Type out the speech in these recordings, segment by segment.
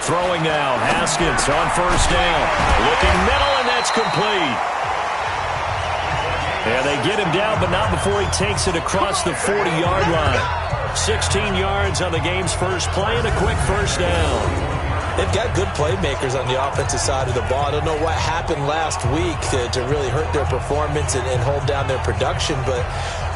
Throwing now, Haskins on first down. Looking middle, and that's complete. And they get him down, but not before he takes it across the 40-yard line. 16 yards on the game's first play and a quick first down. They've got good playmakers on the offensive side of the ball. I don't know what happened last week to really hurt their performance and hold down their production, but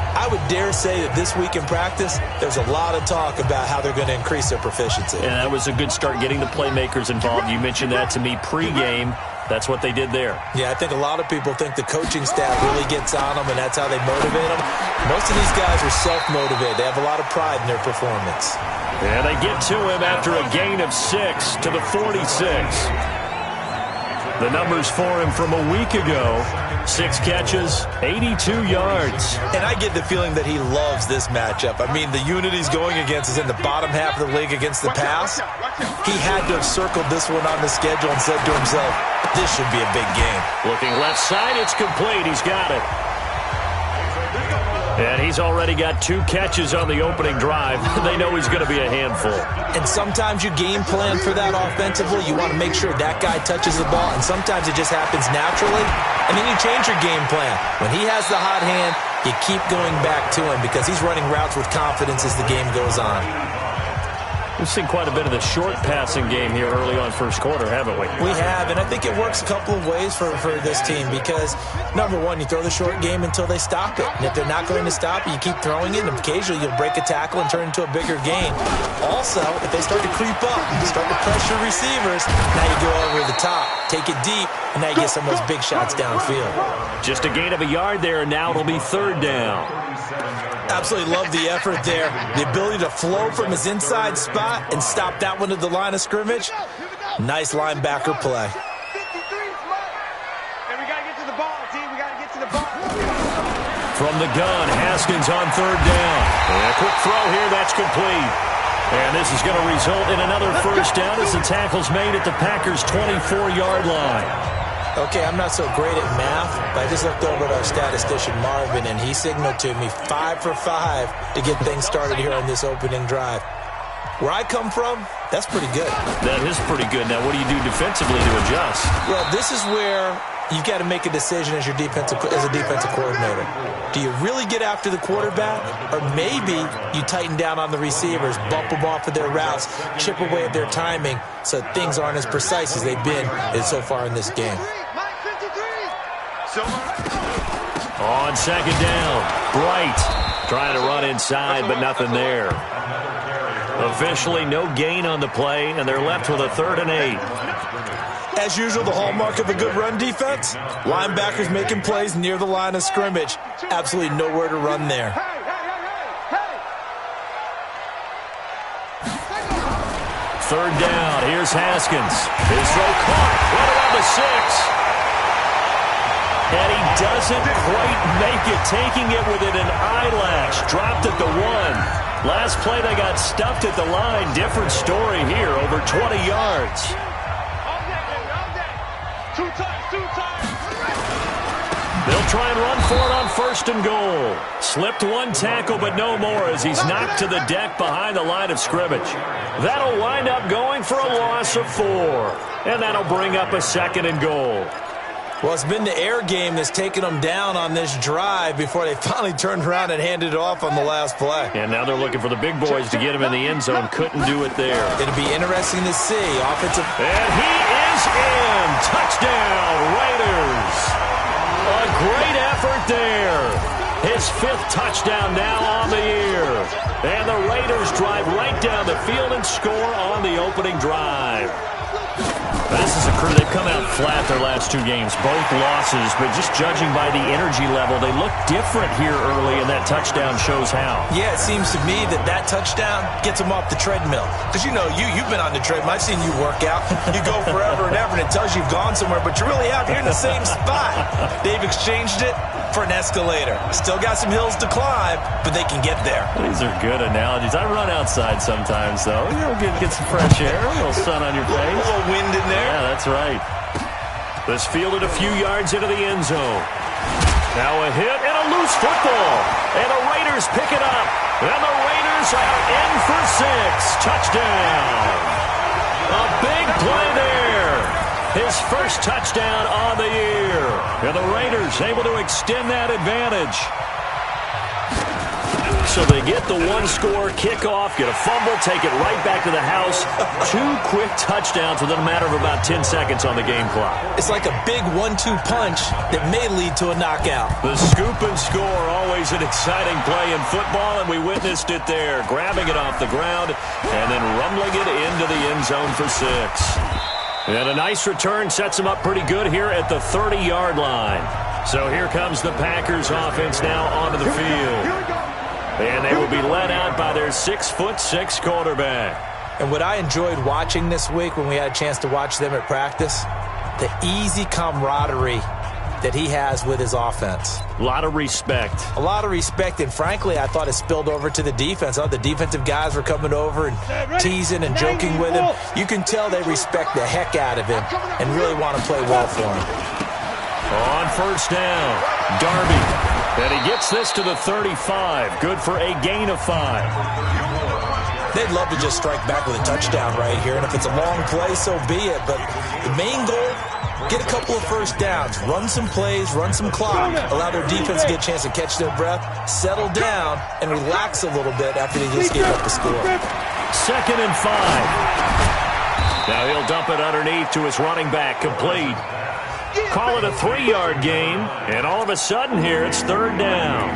I would dare say that this week in practice, there's a lot of talk about how they're going to increase their proficiency. And that was a good start, getting the playmakers involved. You mentioned that to me pregame. That's what they did there. Yeah, I think a lot of people think the coaching staff really gets on them, and that's how they motivate them. Most of these guys are self-motivated. They have a lot of pride in their performance. And they get to him after a gain of 6 to the 46. The numbers for him from a week ago: 6 catches, 82 yards. And I get the feeling that he loves this matchup. I mean, the unit he's going against is in the bottom half of the league against the pass. He had to have circled this one on the schedule and said to himself, this should be a big game. Looking left side, it's complete. He's got it. And he's already got 2 catches on the opening drive. They know he's going to be a handful. And sometimes you game plan for that offensively. You want to make sure that guy touches the ball, and sometimes it just happens naturally. And then you change your game plan. When he has the hot hand, you keep going back to him because he's running routes with confidence as the game goes on. We've seen quite a bit of the short passing game here early on first quarter, haven't we? We have, and I think it works a couple of ways for this team because, number one, you throw the short game until they stop it. And if they're not going to stop it, you keep throwing it, and occasionally you'll break a tackle and turn into a bigger game. Also, if they start to creep up, start to pressure receivers, now you go over the top, take it deep, and now you get some of those big shots downfield. Just a gain of a yard there, and now it'll be 3rd down. Absolutely love the effort there. The ability to flow from his inside spot and stop that one at the line of scrimmage. Nice linebacker play. From the gun, Haskins on 3rd down. And a quick throw here, that's complete. And this is going to result in another first down as the tackle's made at the Packers' 24-yard line. Okay, I'm not so great at math, but I just looked over at our statistician, Marvin, and he signaled to me 5 for 5 to get things started here on this opening drive. Where I come from, that's pretty good. That is pretty good. Now, what do you do defensively to adjust? Well, this is where you've got to make a decision as a defensive coordinator. Do you really get after the quarterback, or maybe you tighten down on the receivers, bump them off of their routes, chip away at their timing so things aren't as precise as they've been so far in this game? On 2nd down, Bright trying to run inside, but nothing there. Officially no gain on the play, and they're left with a 3rd and 8. As usual, the hallmark of a good run defense, linebackers making plays near the line of scrimmage. Absolutely nowhere to run there. Third down, here's Haskins. His throw caught right around the 6. And he doesn't quite make it, taking it within an eyelash. Dropped at the 1. Last play, they got stuffed at the line. Different story here, over 20 yards. They'll try and run for it on 1st and goal. Slipped 1 tackle, but no more as he's knocked to the deck behind the line of scrimmage. That'll wind up going for a loss of 4. And that'll bring up a 2nd and goal. Well, it's been the air game that's taken them down on this drive before they finally turned around and handed it off on the last play. And now they're looking for the big boys to get him in the end zone. Couldn't do it there. It'll be interesting to see. Offensive. And he is in. Touchdown, Raiders. A great effort there. His 5th touchdown now on the year. And the Raiders drive right down the field and score on the opening drive. This is a crew. They've come out flat their last 2 games, both losses, but just judging by the energy level, they look different here early, and that touchdown shows how. Yeah, it seems to me that touchdown gets them off the treadmill. Because, you know, you've been on the treadmill. I've seen you work out. You go forever and ever, and it tells you you've gone somewhere, but you're really out here in the same spot. They've exchanged it for an escalator. Still got some hills to climb, but they can get there. These are good analogies. I run outside sometimes, though. You know, get some fresh air, a little sun on your face. A little wind in there. Yeah, that's right. This fielded a few yards into the end zone. Now a hit and a loose football. And the Raiders pick it up. And the Raiders goes out in for 6. Touchdown. A big play there. His first touchdown on the year. And the Raiders able to extend that advantage. So they get the one-score kickoff, get a fumble, take it right back to the house. 2 quick touchdowns within a matter of about 10 seconds on the game clock. It's like a big 1-2 punch that may lead to a knockout. The scoop and score, always an exciting play in football, and we witnessed it there. Grabbing it off the ground and then rumbling it into the end zone for 6. And a nice return sets them up pretty good here at the 30-yard line. So here comes the Packers offense now onto the field. And they will be led out by their 6'6" quarterback. And what I enjoyed watching this week when we had a chance to watch them at practice, the easy camaraderie that he has with his offense. A lot of respect. A lot of respect, and frankly, I thought it spilled over to the defense. The defensive guys were coming over and teasing and joking with him. You can tell they respect the heck out of him and really want to play well for him. On first down, Darby. And he gets this to the 35. Good for a gain of 5. They'd love to just strike back with a touchdown right here, and if it's a long play, so be it. But the main goal, get a couple of first downs, run some plays, run some clock, allow their defense to get a chance to catch their breath, settle down, and relax a little bit after they just gave up the score. 2nd and 5. Now he'll dump it underneath to his running back, complete. Call it a 3-yard gain, and all of a sudden here it's 3rd down.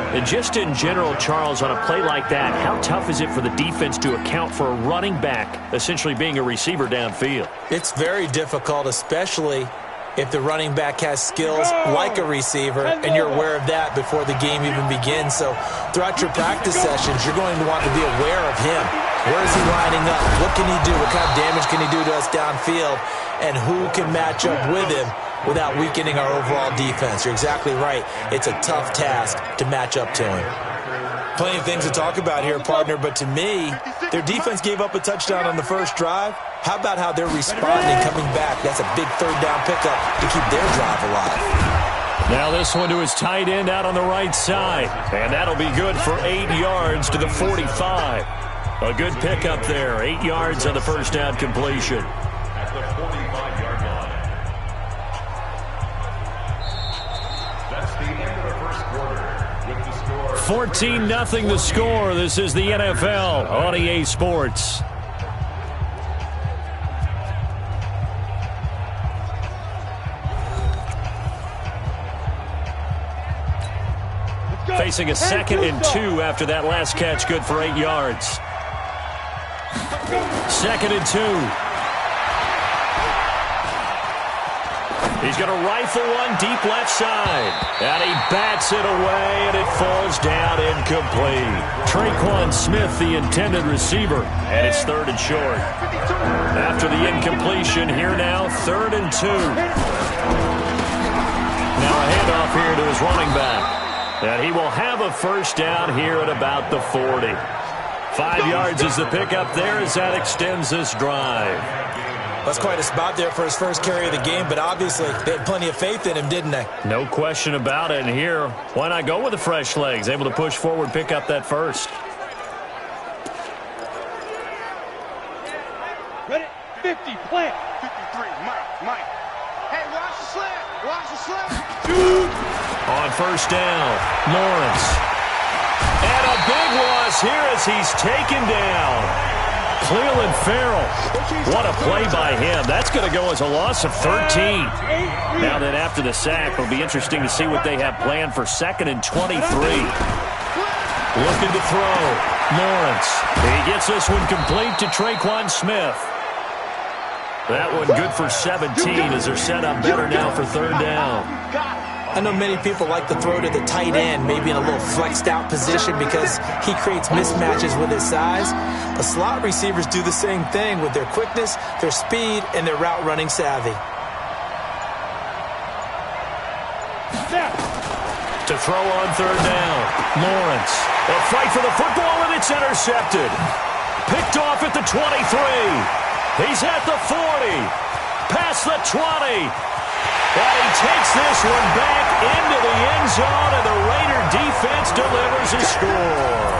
And just in general, Charles, on a play like that, how tough is it for the defense to account for a running back essentially being a receiver downfield? It's very difficult, especially if the running back has skills like a receiver, and you're aware of that before the game even begins. So throughout your practice sessions, you're going to want to be aware of him. Where is he lining up? What can he do? What kind of damage can he do to us downfield? And who can match up with him without weakening our overall defense? You're exactly right. It's a tough task to match up to him. Plenty of things to talk about here, partner, but to me, their defense gave up a touchdown on the first drive. How about how they're responding, coming back? That's a big 3rd down pickup to keep their drive alive. Now this one to his tight end out on the right side. And that'll be good for 8 yards to the 45. A good pickup there. 8 yards on the first down completion. At the 45-yard line. That's the end of the first quarter. With the score 14-0 the score. This is the NFL on EA Sports. Facing a 2nd and 2 after that last catch, good for 8 yards. 2nd and 2. He's going to rifle one deep left side. And he bats it away, and it falls down incomplete. Traquan Smith, the intended receiver, and it's 3rd and short. After the incompletion, here now, 3rd and 2. Now a handoff here to his running back. And he will have a first down here at about the 40. 5 yards is the pickup there as that extends this drive. That's quite a spot there for his first carry of the game, but obviously they had plenty of faith in him, didn't they? No question about it. And here, why not go with the fresh legs? Able to push forward, pick up that first. Ready? 50, plant. 53, Mike. Hey, watch the slant. Watch the slant. On first down, Lawrence. And a big loss here as he's taken down. Cleveland Farrell. What a play by him. That's going to go as a loss of 13. Now that after the sack, it'll be interesting to see what they have planned for 2nd and 23. Looking to throw. Lawrence. He gets this one complete to Traquan Smith. That one good for 17 as they're set up better now for 3rd down. I know many people like to throw to the tight end, maybe in a little flexed out position because he creates mismatches with his size. But slot receivers do the same thing with their quickness, their speed, and their route running savvy. To throw on 3rd down, Lawrence. A fight for the football, and it's intercepted. Picked off at the 23. He's at the 40. Past the 20. And he takes this one back into the end zone, and the Raider defense delivers a score.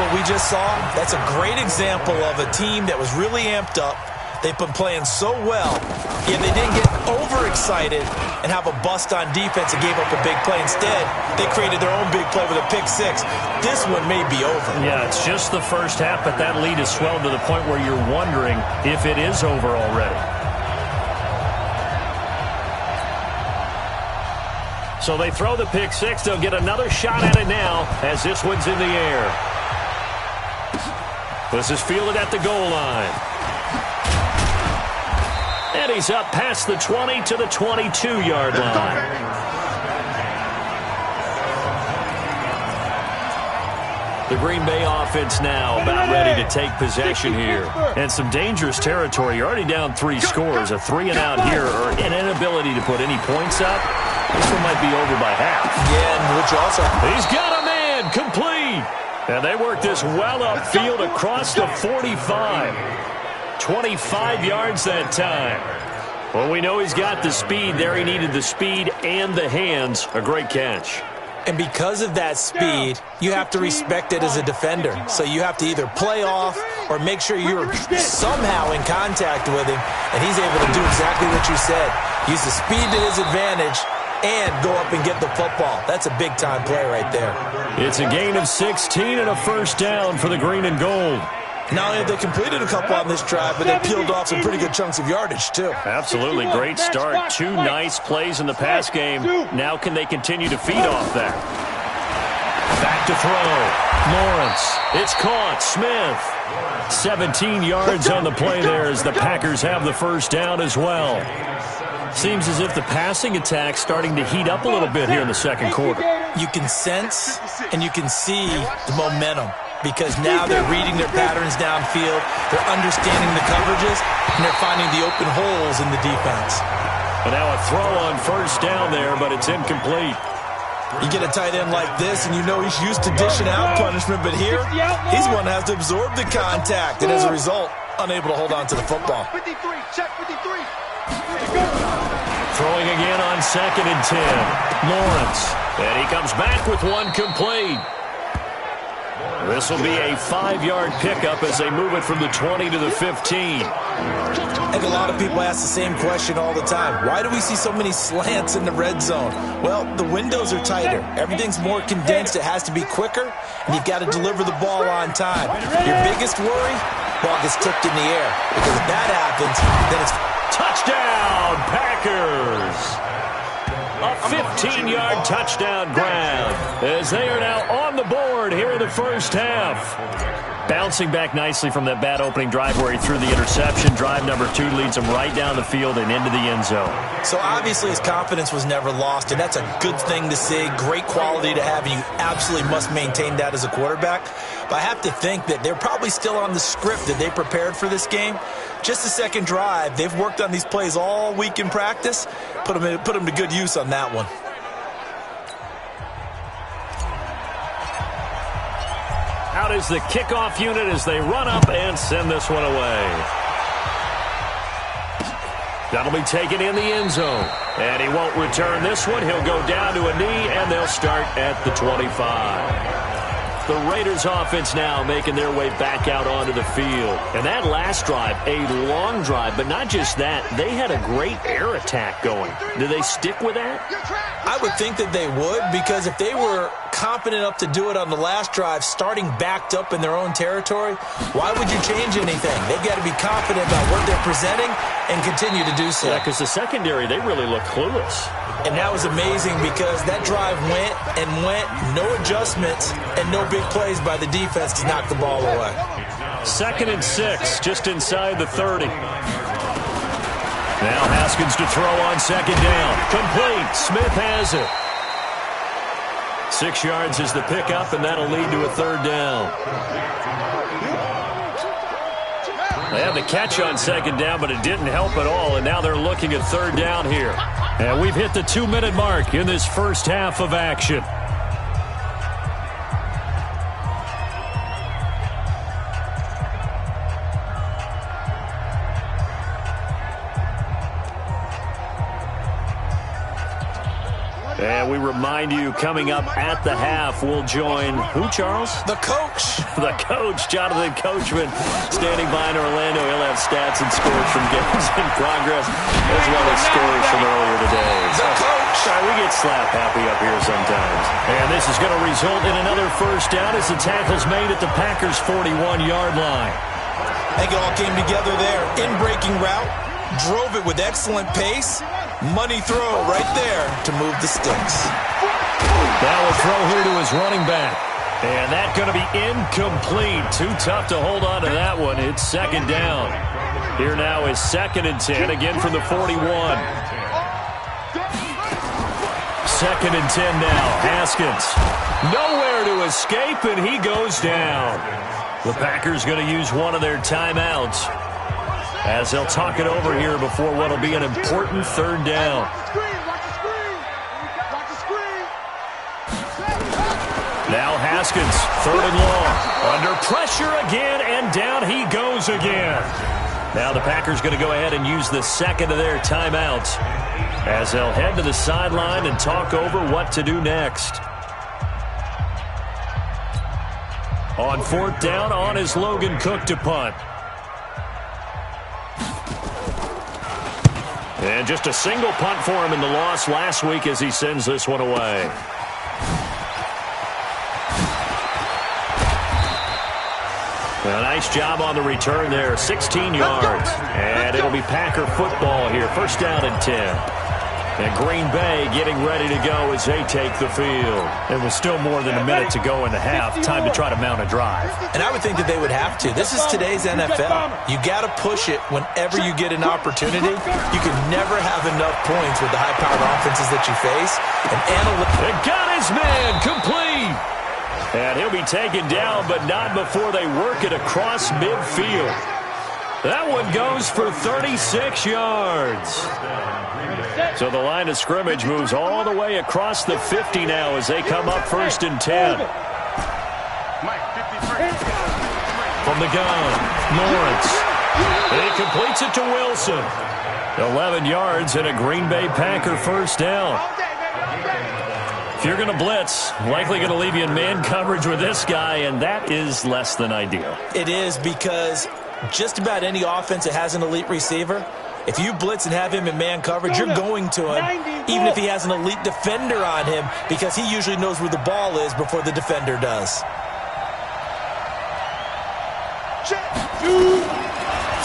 what we just saw? That's a great example of a team that was really amped up. They've been playing so well, yet they didn't get overexcited and have a bust on defense and gave up a big play. Instead, they created their own big play with a pick six. This one may be over. Yeah, it's just the first half, but that lead has swelled to the point where you're wondering if it is over already. So they throw the pick six. They'll get another shot at it now as this one's in the air. This is fielded at the goal line. And he's up past the 20 to the 22-yard line. The Green Bay offense now about ready to take possession here. And some dangerous territory. You're already down 3 scores. A 3-and-out here or an inability to put any points up. This one might be over by half. Yeah, and which also... He's got a man complete. And they work this well upfield across the 45. 25 yards that time. Well, we know he's got the speed there. He needed the speed and the hands. A great catch. And because of that speed, you have to respect it as a defender. So you have to either play off or make sure you're somehow in contact with him. And he's able to do exactly what you said. Use the speed to his advantage and go up and get the football. That's a big-time play right there. It's a gain of 16 and a first down for the green and gold. Not only have they completed a couple on this drive, but they peeled off some pretty good chunks of yardage, too. Absolutely. Great start. 2 nice plays in the pass game. Now can they continue to feed off that? Back to throw. Lawrence. It's caught. Smith. 17 yards on the play there as the Packers have the first down as well. Seems as if the passing attack's starting to heat up a little bit here in the second quarter. You can sense and you can see the momentum because now they're reading their patterns downfield, they're understanding the coverages, and they're finding the open holes in the defense. And now a throw on first down there, but it's incomplete. You get a tight end like this, and you know he's used to dishing out punishment, but here, he's one that has to absorb the contact, and as a result, unable to hold on to the football. 53, check 53. Throwing again on 2nd and 10. Lawrence. And he comes back with one complete. This will be a 5-yard pickup as they move it from the 20 to the 15. I think a lot of people ask the same question all the time. Why do we see so many slants in the red zone? Well, the windows are tighter. Everything's more condensed. It has to be quicker, and you've got to deliver the ball on time. Your biggest worry? Ball gets tipped in the air. Because if that happens, then it's... Touchdown, Packers! A 15-yard touchdown grab as they are now on the board here in the first half. Bouncing back nicely from that bad opening drive where he threw the interception. Drive number 2 leads him right down the field and into the end zone. So obviously his confidence was never lost, and that's a good thing to see. Great quality to have, and you absolutely must maintain that as a quarterback. But I have to think that they're probably still on the script that they prepared for this game. Just the second drive. They've worked on these plays all week in practice. Put them to good use on that one. Out is the kickoff unit as they run up and send this one away. That'll be taken in the end zone. And he won't return this one. He'll go down to a knee, and they'll start at the 25. The Raiders offense now making their way back out onto the field. And that last drive, a long drive, but not just that. They had a great air attack going. Do they stick with that? I would think that they would, because if they were confident enough to do it on the last drive, starting backed up in their own territory, why would you change anything? They've got to be confident about what they're presenting and continue to do so. Yeah, because the secondary, they really look clueless. And that was amazing because that drive went and went, no adjustments, and no big plays by the defense to knock the ball away. 2nd and 6, just inside the 30. Now Haskins to throw on 2nd down. Complete. Smith has it. 6 yards is the pickup, and that'll lead to a 3rd down. They had the catch on 2nd down, but it didn't help at all, and now they're looking at 3rd down here. And we've hit the 2-minute mark in this first half of action. And we remind you, coming up at the half, we'll join who, Charles? The coach. The coach, Jonathan Coachman, standing by in Orlando. He'll have stats and scores from games in progress, as well as scores from earlier today. The coach. Sorry, we get slap happy up here sometimes. And this is going to result in another first down as the tackle's made at the Packers' 41-yard line. I think it all came together there. In-breaking route, drove it with excellent pace. Money throw right there to move the sticks. Now a throw here to his running back. And that's going to be incomplete. Too tough to hold on to that one. It's second down. Here now is 2nd and 10, again from the 41. 2nd and 10 now. Haskins. Nowhere to escape, and he goes down. The Packers going to use one of their timeouts as they'll talk it over here before what will be an important third down. Now Haskins, 3rd and long. Under pressure again, and down he goes again. Now the Packers going to go ahead and use the second of their timeouts as they'll head to the sideline and talk over what to do next. On 4th down, on is Logan Cook to punt. And just a single punt for him in the loss last week as he sends this one away. A nice job on the return there, 16 yards. And it'll be Packer football here, 1st down and 10. And Green Bay getting ready to go as they take the field. It was still more than a minute to go in the half. Time to try to mount a drive. And I would think that they would have to. This is today's NFL. You got to push it whenever you get an opportunity. You can never have enough points with the high-powered offenses that you face. And got his man complete. And he'll be taken down, but not before they work it across midfield. That one goes for 36 yards. So the line of scrimmage moves all the way across the 50 now as they come up 1st and 10. From the gun, Lawrence. He completes it to Wilson. 11 yards and a Green Bay Packer 1st down. If you're going to blitz, likely going to leave you in man coverage with this guy, and that is less than ideal. It is, because just about any offense that has an elite receiver, if you blitz and have him in man coverage, you're going to him, even if he has an elite defender on him, because he usually knows where the ball is before the defender does.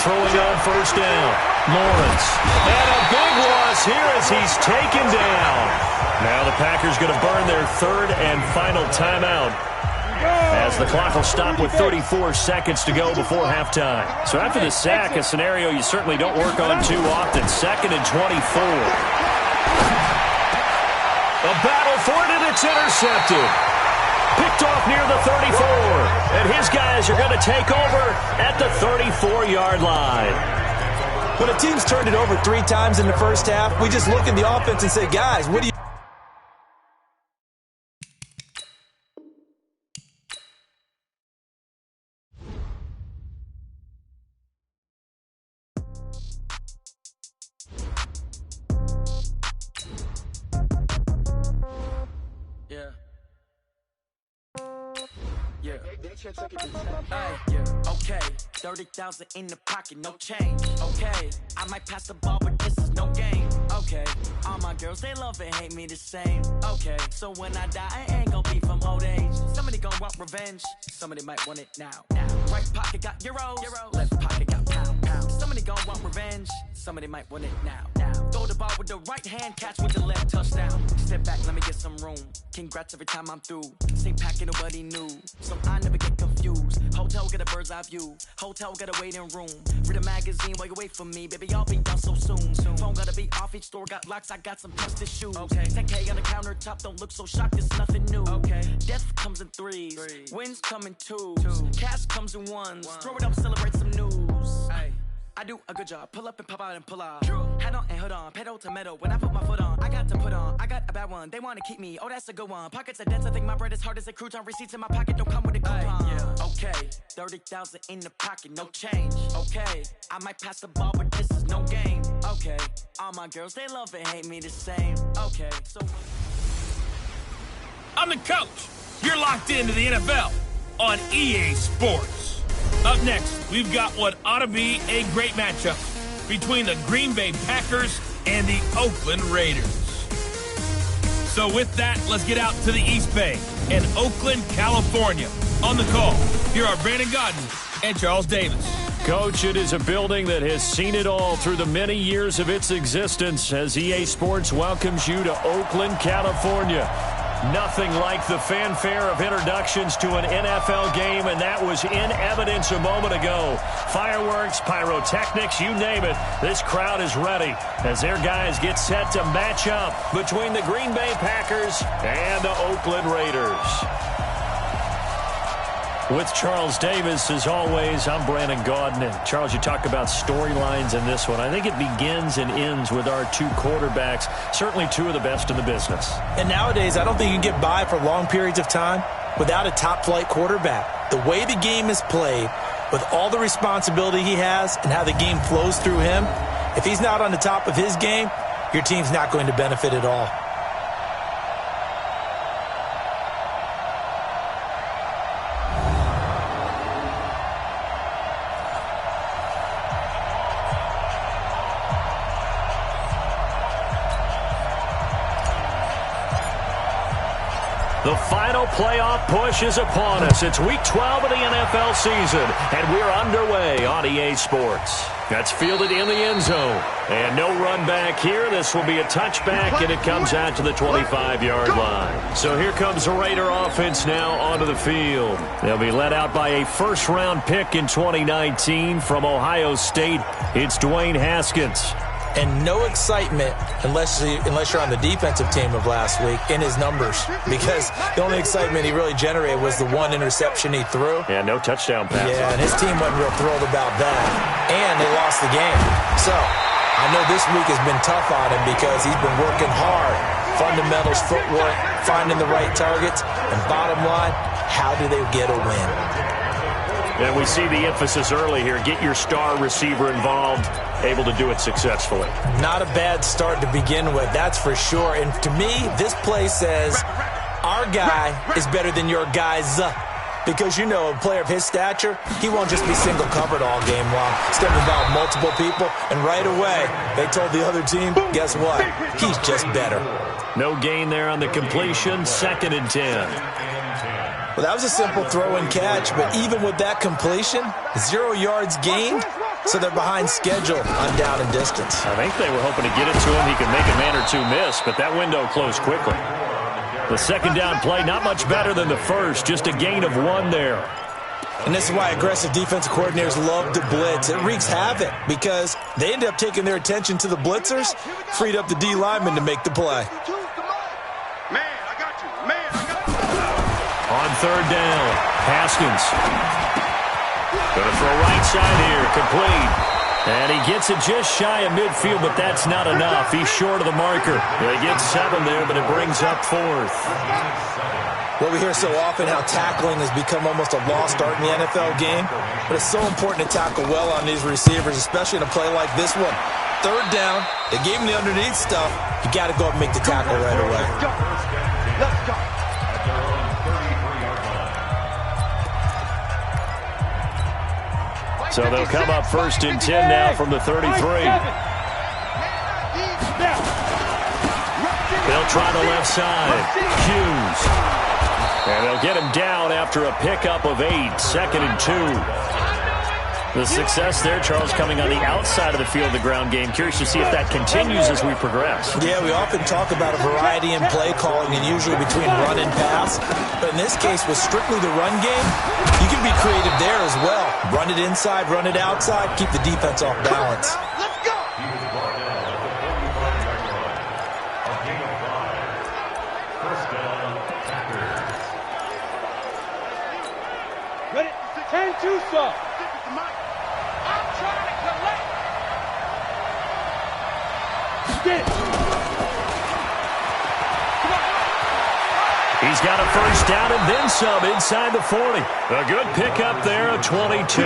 Throwing on 1st down, Lawrence. And a big loss here as he's taken down. Now the Packers going to burn their 3rd and final timeout as the clock will stop with 34 seconds to go before halftime. So after the sack, a scenario you certainly don't work on too often. 2nd and 24. A battle for it, and it's intercepted. Picked off near the 34. And his guys are going to take over at the 34-yard line. When a team's turned it over 3 times in the first half, we just look at the offense and say, guys, what do you... Okay, 30,000 in the pocket, no change. Okay, I might pass the ball, but this is no game. Okay, all my girls, they love and hate me the same. Okay, so when I die, I ain't gonna be from old age. Somebody gonna want revenge, somebody might want it now. Right pocket got euros, left pocket got pound. Somebody gonna want revenge, somebody might want it now. Throw the ball with the right hand, catch with the left, touchdown. Step back, let me get some room. Congrats every time I'm through. Same packet, nobody knew, so I never get confused. Hotel got a bird's eye view, hotel got a waiting room. Read a magazine while you wait for me, baby, I'll be done so soon. Phone gotta be off, each store got locks, I got some trusted shoes. Okay, 10K on the countertop, don't look so shocked, it's nothing new. Okay, death comes in threes, wins come in twos, cash comes in ones. Throw it up, celebrate some news. Ay. I do a good job, pull up and pop out and pull out. Head on and hood on, pedal to metal. When I put my foot on, I got to put on. I got a bad one, they wanna keep me, oh that's a good one. Pockets are dense, I think my bread is hard as a crouton. Receipts in my pocket don't come with a coupon. Okay, 30,000 in the pocket, no change. Okay, I might pass the ball, but this is no game. Okay, all my girls, they love and hate me the same. Okay, so I'm the coach. You're locked into the NFL on EA Sports. Up next, we've got what ought to be a great matchup between the Green Bay Packers and the Oakland Raiders. So with that, let's get out to the East Bay in Oakland, California. On the call, here are Brandon Gaudin and Charles Davis. Coach, it is a building that has seen it all through the many years of its existence as EA Sports welcomes you to Oakland, California. Nothing like the fanfare of introductions to an NFL game, and that was in evidence a moment ago. Fireworks, pyrotechnics, you name it. This crowd is ready as their guys get set to match up between the Green Bay Packers and the Oakland Raiders. With Charles Davis, as always, I'm Brandon Gaudin. And Charles, you talk about storylines in this one. I think it begins and ends with our two quarterbacks, certainly two of the best in the business. And nowadays, I don't think you can get by for long periods of time without a top-flight quarterback. The way the game is played, with all the responsibility he has and how the game flows through him, if he's not on the top of his game, your team's not going to benefit at all. The final playoff push is upon us. It's Week 12 of the NFL season, and we're underway on EA Sports. That's fielded in the end zone. And no run back here. This will be a touchback, and it comes out to the 25-yard line. So here comes the Raider offense now onto the field. They'll be led out by a first-round pick in 2019 from Ohio State. It's Dwayne Haskins. And no excitement unless you're on the defensive team of last week in his numbers, because the only excitement he really generated was the one interception he threw. Yeah, no touchdown pass. Yeah, and his team wasn't real thrilled about that. And they lost the game. So I know this week has been tough on him because he's been working hard. Fundamentals, footwork, finding the right targets. And bottom line, how do they get a win? And we see the emphasis early here. Get your star receiver involved, able to do it successfully. Not a bad start to begin with, that's for sure. And to me, this play says our guy is better than your guys. Because, you know, a player of his stature, he won't just be single covered all game long. He's going to involve multiple people. And right away, they told the other team, guess what? He's just better. No gain there on the completion. 2nd and 10. Well, that was a simple throw and catch, but even with that completion, 0 yards gained, so they're behind schedule on down and distance. I think they were hoping to get it to him. He could make a man or two miss, but that window closed quickly. The second down play, not much better than the first, just a gain of 1 there. And this is why aggressive defensive coordinators love to blitz. It wreaks havoc because they end up taking their attention to the blitzers, freed up the D lineman to make the play. On 3rd down, Haskins. Going to throw right side here, complete. And he gets it just shy of midfield, but that's not enough. He's short of the marker. They get 7 there, but it brings up 4th. Well, we hear so often how tackling has become almost a lost art in the NFL game, but it's so important to tackle well on these receivers, especially in a play like this one. 3rd down, they gave him the underneath stuff. You got to go up and make the tackle right away. Let's go. So they'll come up 1st and 10 now from the 33. They'll try the left side. Hughes. And they'll get him down after a pickup of 8. 2nd and 2. The success there, Charles, coming on the outside of the field, the ground game. Curious to see if that continues as we progress. Yeah, we often talk about a variety in play calling and usually between run and pass. But in this case, with strictly the run game, you can be creative there as well. Run it inside, run it outside, keep the defense off balance. Let's go. Ready? 10-2, sir. I'm trying to collect. Get it. He's got a first down and then some inside the 40. A good pickup there, a 22.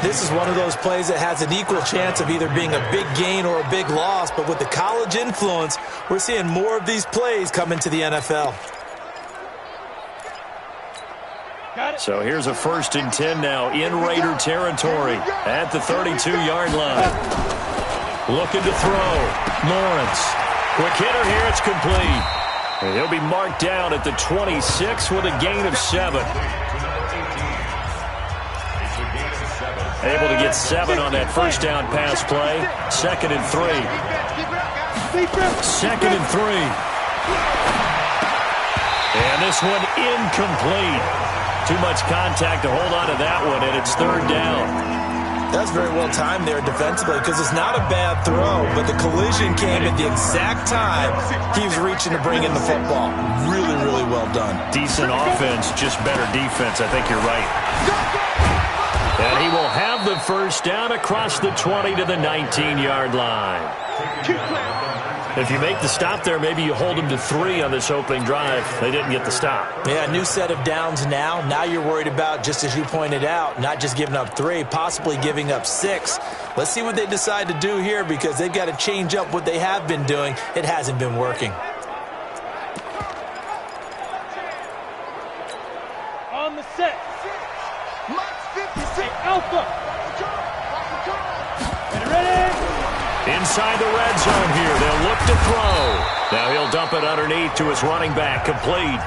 This is one of those plays that has an equal chance of either being a big gain or a big loss, but with the college influence, we're seeing more of these plays come into the NFL. So here's a 1st and 10 now in Raider territory at the 32-yard line. Looking to throw. Lawrence. Quick hitter here. It's complete. And he'll be marked down at the 26 with a gain of 7. Able to get 7 on that first down pass play. 2nd and 3. 2nd and 3. And this one incomplete. Too much contact to hold on to that one, and it's 3rd down. That's very well timed there defensively because it's not a bad throw, but the collision came at the exact time he was reaching to bring in the football. Really, really well done. Decent offense, just better defense. I think you're right. And he will have the first down across the 20 to the 19-yard line. If you make the stop there, maybe you hold them to 3 on this opening drive. They didn't get the stop. Yeah, new set of downs now. Now you're worried about, just as you pointed out, not just giving up 3, possibly giving up 6. Let's see what they decide to do here because they've got to change up what they have been doing. It hasn't been working. On the set. Alpha. Ready? Inside the red zone here. They'll look to throw. Now he'll dump it underneath to his running back. Complete.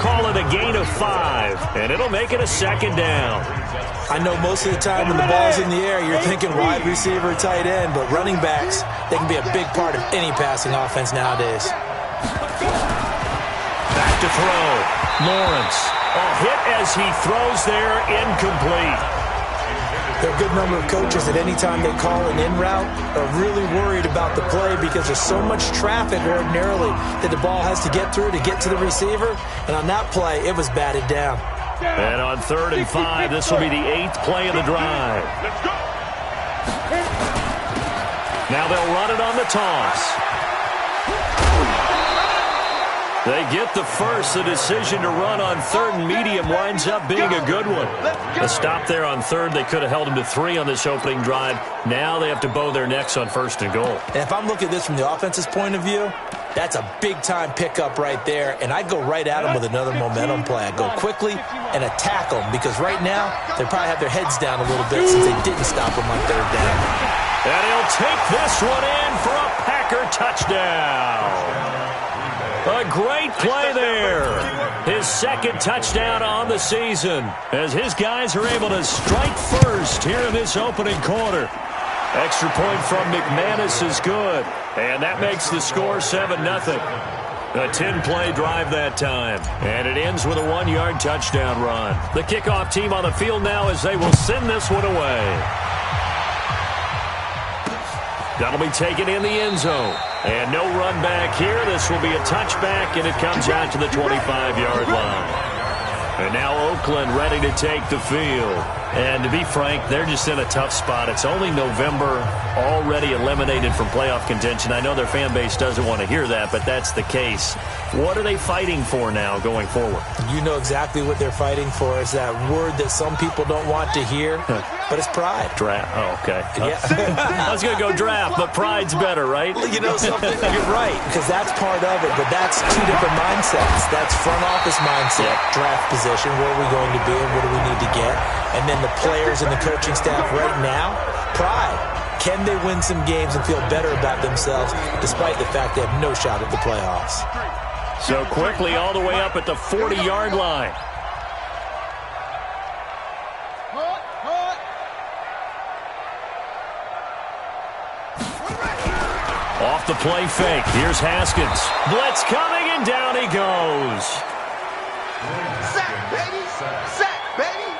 Call it a gain of 5, and it'll make it a 2nd down. I know most of the time when the ball's in the air, you're thinking wide receiver, tight end, but running backs, they can be a big part of any passing offense nowadays. Back to throw. Lawrence. A hit as he throws there. Incomplete. There are a good number of coaches that any time they call an in route are really worried about the play because there's so much traffic ordinarily that the ball has to get through to get to the receiver. And on that play, it was batted down. And on 3rd and 5, this will be the 8th play of the drive. Now they'll run it on the toss. They get the first. The decision to run on 3rd and medium winds up being a good one. A stop there on 3rd. They could have held them to 3 on this opening drive. Now they have to bow their necks on 1st and goal. And if I'm looking at this from the offense's point of view, that's a big-time pickup right there. And I'd go right at them with another momentum play. I'd go quickly and attack them because right now they probably have their heads down a little bit since they didn't stop them on 3rd down. And he'll take this one in for a Packer touchdown. A great play there. His 2nd touchdown on the season as his guys are able to strike first here in this opening quarter. Extra point from McManus is good, and that makes the score 7-0. A 10-play drive that time, and it ends with a 1-yard touchdown run. The kickoff team on the field now as they will send this one away. That'll be taken in the end zone. And no run back here. This will be a touchback, and it comes out to the 25-yard line. And now Oakland ready to take the field. And to be frank, they're just in a tough spot. It's only November, already eliminated from playoff contention. I know their fan base doesn't want to hear that, but that's the case. What are they fighting for now going forward? You know exactly what they're fighting for. Is that word that some people don't want to hear, but it's pride. Draft. Oh, okay. Yeah. I was going to go draft, but pride's better, right? You know something? You're right, because that's part of it, but that's 2 different mindsets. That's front office mindset, draft position, where are we going to be and what do we need to get? And then the players and the coaching staff right now, pride. Can they win some games and feel better about themselves despite the fact they have no shot at the playoffs? So quickly all the way up at the 40-yard line. Off the play fake. Here's Haskins. Blitz coming, and down he goes. Sack, baby! Sack, baby!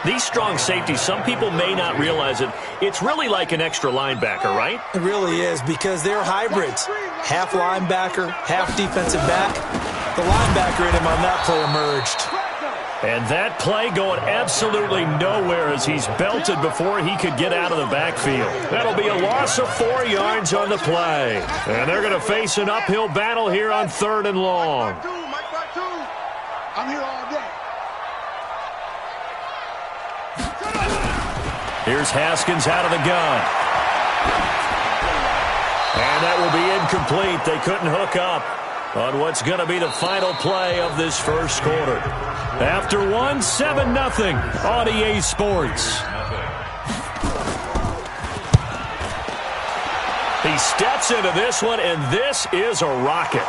These strong safeties, some people may not realize it. It's really like an extra linebacker, right? It really is, because they're hybrids. Half linebacker, half defensive back. The linebacker in him on that play emerged. And that play going absolutely nowhere as he's belted before he could get out of the backfield. That'll be a loss of 4 yards on the play. And they're going to face an uphill battle here on 3rd and long. I'm here all day. Here's Haskins out of the gun. And that will be incomplete. They couldn't hook up on what's going to be the final play of this first quarter. After 1, 7-0 on EA Sports. He steps into this one, and this is a rocket.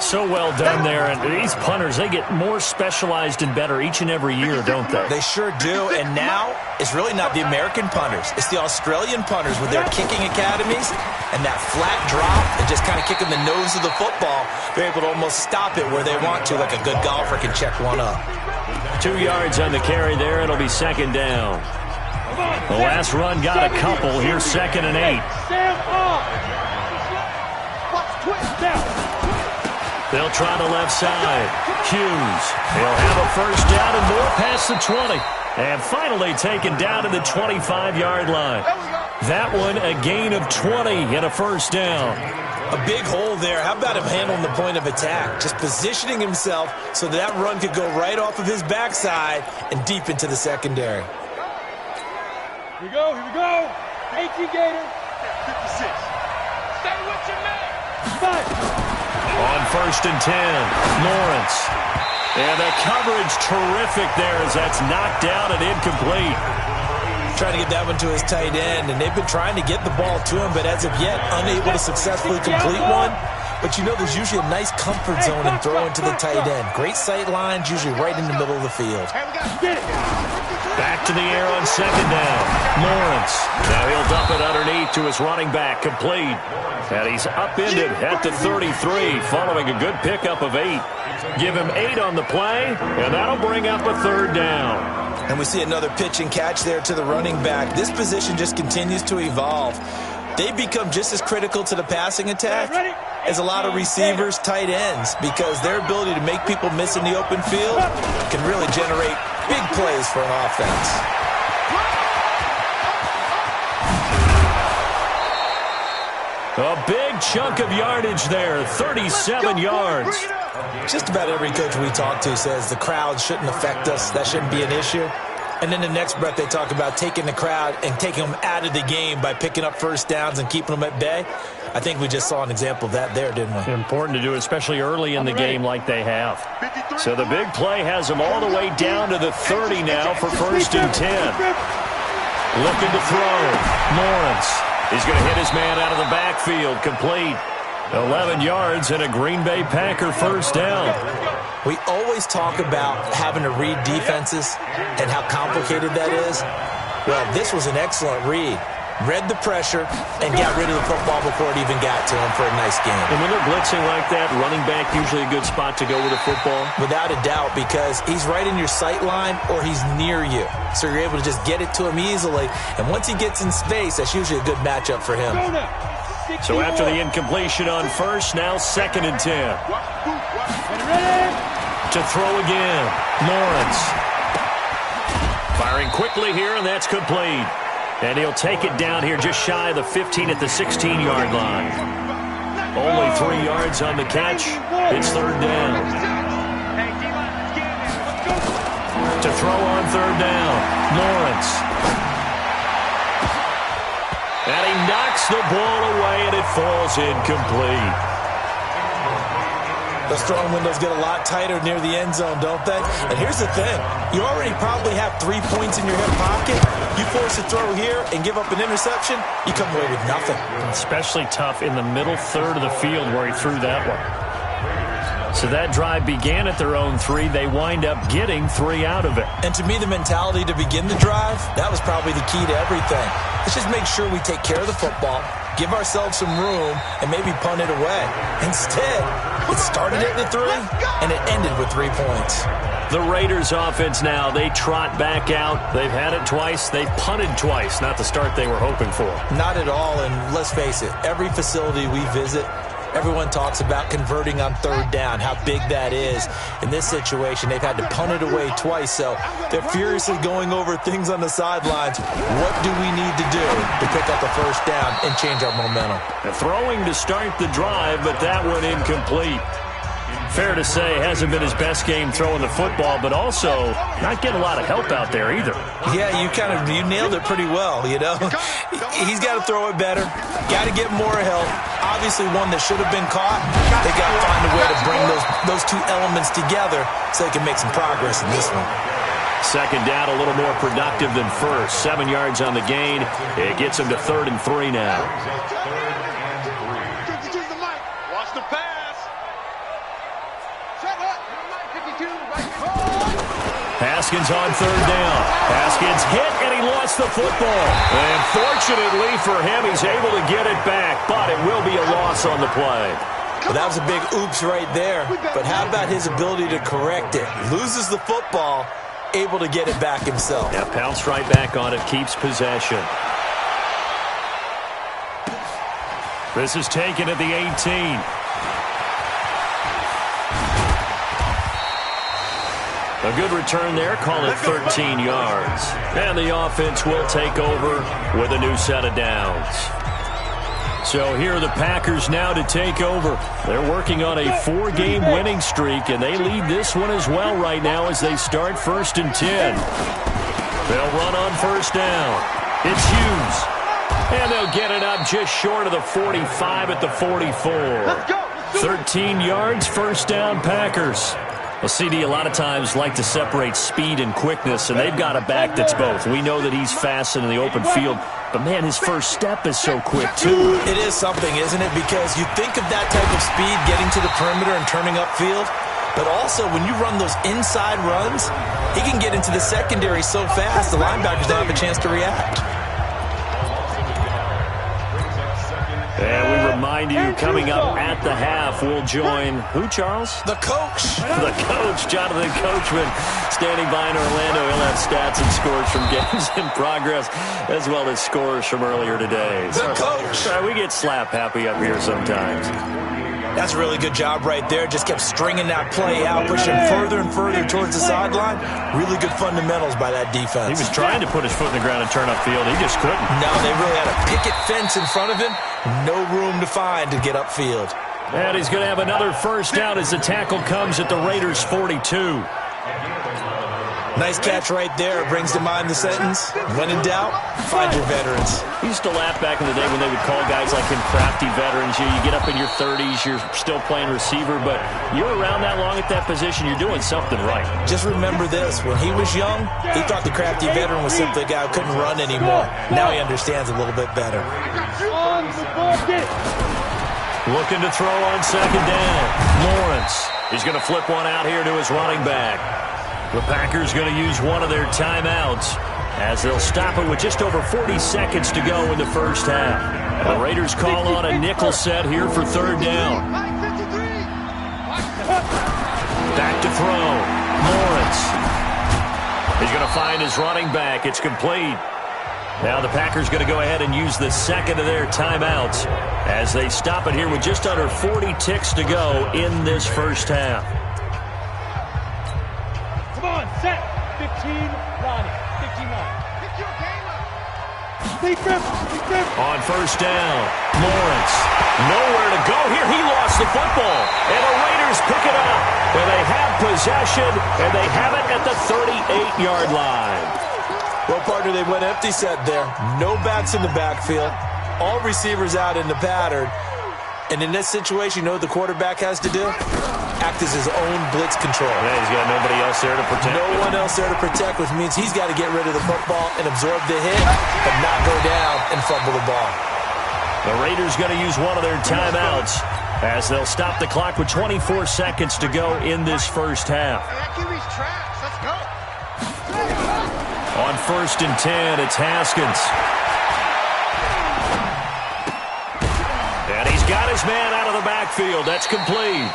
So well done there, and these punters, they get more specialized and better each and every year, don't they? They sure do, and now it's really not the American punters. It's the Australian punters with their kicking academies and that flat drop and just kind of kicking the nose of the football. They're able to almost stop it where they want to, like a good golfer can check one up. 2 yards on the carry there. It'll be second down. The last run got a couple. Here's 2nd and 8. Stand up. Watch twist down. They'll try the left side. Hughes. He'll have a first down and more past the 20. And finally taken down to the 25-yard line. That one a gain of 20 and a first down. A big hole there. How about him handling the point of attack? Just positioning himself so that run could go right off of his backside and deep into the secondary. Here we go, here we go. 18 Gator. 56. Stay with your man. 5. On 1st and 10, Lawrence. And the coverage terrific there as that's knocked down and incomplete. Trying to get that one to his tight end, and they've been trying to get the ball to him, but as of yet, unable to successfully complete one. But you know there's usually a nice comfort zone in throwing to the tight end. Great sight lines, usually right in the middle of the field. Back to the air on 2nd down. Lawrence. Now he'll dump it underneath to his running back, complete. And he's upended at the 33, following a good pickup of 8. Give him 8 on the play, and that'll bring up a 3rd down. And we see another pitch and catch there to the running back. This position just continues to evolve. They become just as critical to the passing attack as a lot of receivers, tight ends, because their ability to make people miss in the open field can really generate big plays for an offense. A big chunk of yardage there, 37 yards. Just about every coach we talk to says the crowd shouldn't affect us. That shouldn't be an issue. And then the next breath they talk about taking the crowd and taking them out of the game by picking up first downs and keeping them at bay. I think we just saw an example of that there, didn't we? Important to do, especially early in the game like they have. So the big play has them all the way down to the 30 now for 1st and 10. Looking to throw. Lawrence. He's going to hit his man out of the backfield. Complete. 11 yards and a Green Bay Packer first down. We always talk about having to read defenses and how complicated that is. Well, this was an excellent read. Read the pressure and got rid of the football before it even got to him for a nice game. And when they're blitzing like that, running back usually a good spot to go with a football? Without a doubt, because he's right in your sight line or he's near you. So you're able to just get it to him easily. And once he gets in space, that's usually a good matchup for him. So after the incompletion on 1st, now 2nd and 10. To throw again, Lawrence. Firing quickly here, and that's complete. And he'll take it down here just shy of the 15 at the 16-yard line. Only 3 yards on the catch. It's 3rd down. To throw on 3rd down, Lawrence. And he knocks the ball away, and it falls incomplete. Those throwing windows get a lot tighter near the end zone, don't they? And here's the thing. You already probably have 3 points in your hip pocket. You force a throw here and give up an interception, you come away with nothing. Especially tough in the middle third of the field where he threw that one. So that drive began at their own 3. They wind up getting 3 out of it. And to me, the mentality to begin the drive, that was probably the key to everything. Let's just make sure we take care of the football, give ourselves some room, and maybe punt it away. Instead, it started at the 3, and it ended with 3 points. The Raiders offense now, they trot back out. They've had it twice. They've punted twice. Not the start they were hoping for. Not at all, and let's face it, every facility we visit, Everyone talks about converting on third down, how big that is. In this situation, they've had to punt it away twice, so they're furiously going over things on the sidelines. What do we need to do to pick up the first down and change our momentum? Throwing to start the drive, but that one incomplete. Fair to say, hasn't been his best game throwing the football, but also not getting a lot of help out there either. Yeah, you nailed it pretty well, you know. He's got to throw it better, got to get more help. Obviously one that should have been caught. They got to find a way to bring those two elements together so they can make some progress in this one. Second down, a little more productive than first. 7 yards on the gain. It gets him to 3rd and 3 now. Watch the pass. Haskins on 3rd down. Haskins hit, and he lost the football. And fortunately for him, he's able to get it back, but it will be a loss on the play. Well, that was a big oops right there, but how about his ability to correct it? Loses the football, able to get it back himself. Yeah, pounced right back on it, keeps possession. This is taken at the 18. A good return there, call it 13 yards. And the offense will take over with a new set of downs. So here are the Packers now to take over. They're working on a 4-game winning streak, and they lead this one as well right now as they start 1st and 10. They'll run on 1st down. It's Hughes. And they'll get it up just short of the 45 at the 44. 13 yards, 1st down, Packers. Well, CD, a lot of times like to separate speed and quickness, and they've got a back that's both. We know that he's fast in the open field, but, man, his first step is so quick, too. It is something, isn't it? Because you think of that type of speed getting to the perimeter and turning upfield, but also when you run those inside runs, he can get into the secondary so fast the linebackers don't have a chance to react. And we remind you, coming up at the half, we'll join who, Charles? The coach. The coach, Jonathan Coachman, standing by in Orlando. He'll have stats and scores from games in progress, as well as scores from earlier today. The coach. We get slap happy up here sometimes. That's a really good job right there. Just kept stringing that play out, pushing further and further towards the sideline. Really good fundamentals by that defense. He was trying to put his foot in the ground and turn upfield. He just couldn't. No, they really had a picket fence in front of him. No room to find to get upfield. And he's going to have another 1st down as the tackle comes at the Raiders' 42. Nice catch right there. Brings to mind the sentence, when in doubt, find your veterans. He used to laugh back in the day when they would call guys like him crafty veterans. You get up in your 30s, you're still playing receiver, but you're around that long at that position, you're doing something right. Just remember this. When he was young, he thought the crafty veteran was simply a guy who couldn't run anymore. Now he understands a little bit better. Looking to throw on 2nd down. Lawrence. He's going to flip one out here to his running back. The Packers going to use one of their timeouts as they'll stop it with just over 40 seconds to go in the first half. The Raiders call on a nickel set here for 3rd down. Back to throw. Lawrence. He's going to find his running back. It's complete. Now the Packers going to go ahead and use the second of their timeouts as they stop it here with just under 40 ticks to go in this first half. Come on, set. 15, Ronnie. 15-9. On 1st down, Lawrence. Nowhere to go here. He lost the football. And the Raiders pick it up. And they have possession, and they have it at the 38-yard line. Well, partner, they went empty set there. No backs in the backfield. All receivers out in the pattern. And in this situation, you know what the quarterback has to do? Act as his own blitz control. Yeah, he's got nobody else there to protect. No one else there to protect, which means he's got to get rid of the football and absorb the hit, but not go down and fumble the ball. The Raiders going to use one of their timeouts as they'll stop the clock with 24 seconds to go in this first half. Let's go. On 1st and 10, it's Haskins. And he's got his man out of the backfield. That's complete.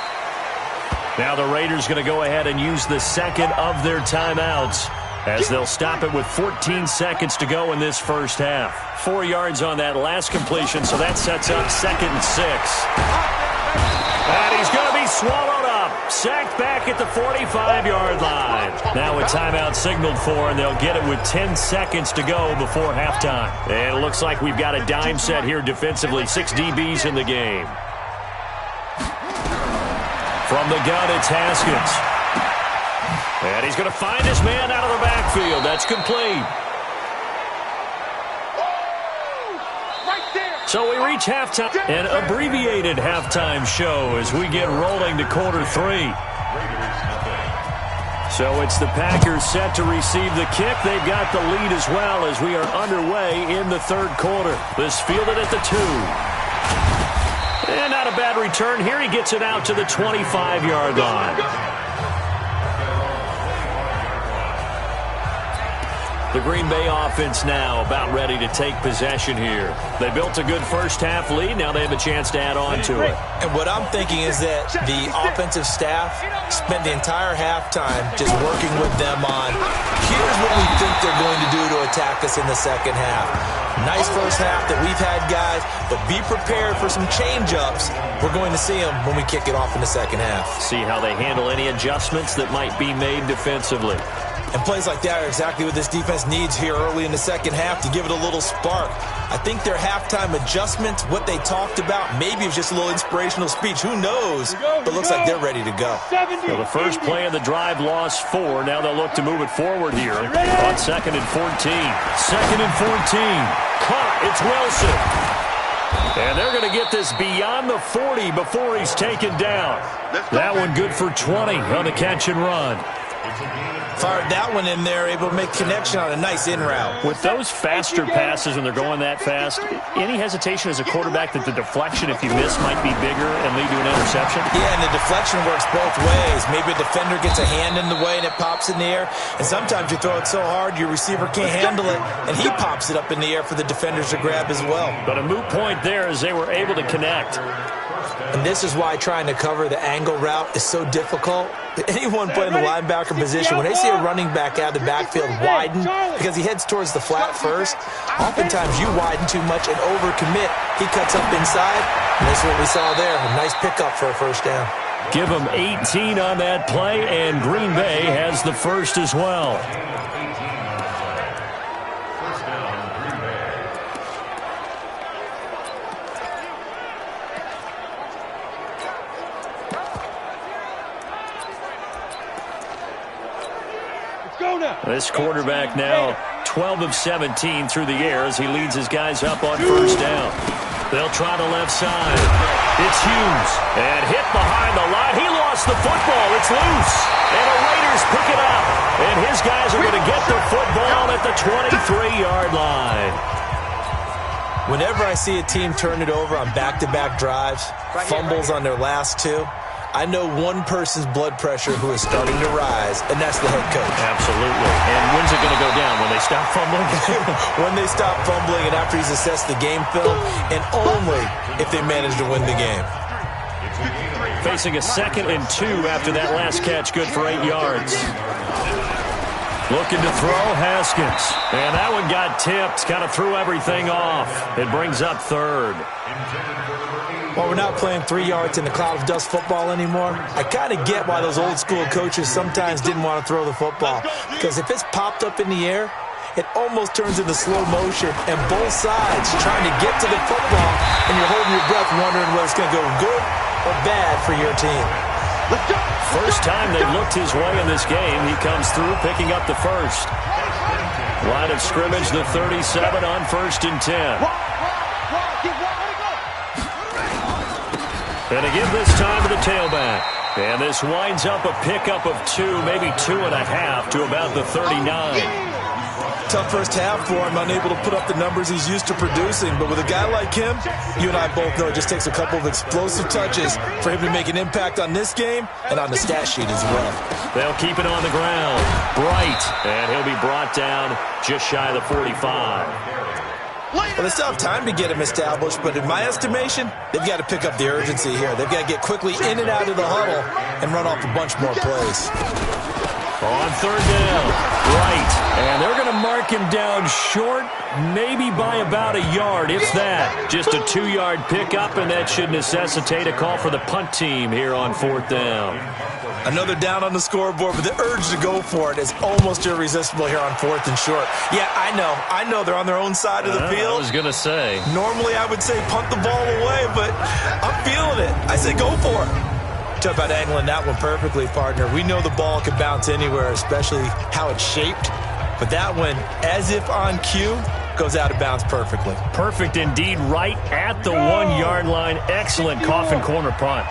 Now the Raiders going to go ahead and use the second of their timeouts as they'll stop it with 14 seconds to go in this first half. 4 yards on that last completion, so that sets up 2nd and 6. And he's going to be swallowed up. Sacked back at the 45-yard line. Now a timeout signaled for, and they'll get it with 10 seconds to go before halftime. And it looks like we've got a dime set here defensively. 6 DBs in the game. From the gun, it's Haskins. And he's going to find his man out of the backfield. That's complete. So we reach halftime, an abbreviated halftime show as we get rolling to quarter 3. So it's the Packers set to receive the kick. They've got the lead as well as we are underway in the third quarter. This fielded at the 2. And not a bad return here. He gets it out to the 25-yard line. The Green Bay offense now about ready to take possession here. They built a good first-half lead. Now they have a chance to add on to it. And what I'm thinking is that the offensive staff spent the entire halftime just working with them on, here's what we think they're going to do to attack us in the second half. Nice first half that we've had, guys, but be prepared for some change-ups. We're going to see them when we kick it off in the second half. See how they handle any adjustments that might be made defensively. And plays like that are exactly what this defense needs here early in the second half to give it a little spark. I think their halftime adjustments, what they talked about, maybe it was just a little inspirational speech. Who knows? But looks like they're ready to go. Well, the first play of the drive lost 4. Now they'll look to move it forward here on 2nd and 14. 2nd and 14. Caught. It's Wilson. And they're going to get this beyond the 40 before he's taken down. That one good for 20 on the catch and run. Fired that one in there, able to make connection on a nice in route. With those faster passes when they're going that fast, any hesitation as a quarterback that the deflection, if you miss, might be bigger and lead to an interception? Yeah, and the deflection works both ways. Maybe a defender gets a hand in the way and it pops in the air, and sometimes you throw it so hard your receiver can't handle it, and he pops it up in the air for the defenders to grab as well. But a moot point there as they were able to connect. And this is why trying to cover the angle route is so difficult. Anyone playing the linebacker position, when they see a running back out of the backfield widen, because he heads towards the flat first, oftentimes you widen too much and overcommit. He cuts up inside, and that's what we saw there. A nice pickup for a first down. Give him 18 on that play, and Green Bay has the first as well. This quarterback now 12 of 17 through the air as he leads his guys up on first down. They'll try the left side. It's Hughes. And hit behind the line. He lost the football. It's loose. And the Raiders pick it up. And his guys are going to get the football at the 23-yard line. Whenever I see a team turn it over on back-to-back drives, fumbles on their last 2, I know one person's blood pressure who is starting to rise, and that's the head coach. Absolutely. And when's it going to go down? When they stop fumbling? When they stop fumbling and after he's assessed the game film, and only if they manage to win the game. Facing a 2nd and 2 after that last catch, good for 8 yards. Looking to throw, Haskins. And that one got tipped, kind of threw everything off. It brings up 3rd. While we're not playing 3 yards in the cloud of dust football anymore, I kind of get why those old school coaches sometimes didn't want to throw the football. Because if it's popped up in the air, it almost turns into slow motion, and both sides trying to get to the football, and you're holding your breath wondering whether it's going to go good or bad for your team. First time they've looked his way in this game, he comes through picking up the first. Line of scrimmage, the 37 on 1st and 10. And to give this time to the tailback. And this winds up a pickup of 2, maybe 2.5 to about the 39. Tough first half for him, unable to put up the numbers he's used to producing. But with a guy like him, you and I both know it just takes a couple of explosive touches for him to make an impact on this game and on the stat sheet as well. They'll keep it on the ground. Bright. And he'll be brought down just shy of the 45. Well, they still have time to get him established, but in my estimation, they've got to pick up the urgency here. They've got to get quickly in and out of the huddle and run off a bunch more plays. On third down, right. And they're going to mark him down short, maybe by about a yard, if that. Just a 2-yard pickup, and that should necessitate a call for the punt team here on fourth down. Another down on the scoreboard, but the urge to go for it is almost irresistible here on fourth and short. Yeah, I know they're on their own side of the field. I was going to say. Normally I would say punt the ball away, but I'm feeling it. I say go for it. Talk about angling that one perfectly, partner. We know the ball can bounce anywhere, especially how it's shaped. But that one, as if on cue, goes out of bounds perfectly. Perfect indeed, right at the 1-yard line. Excellent coffin corner punt.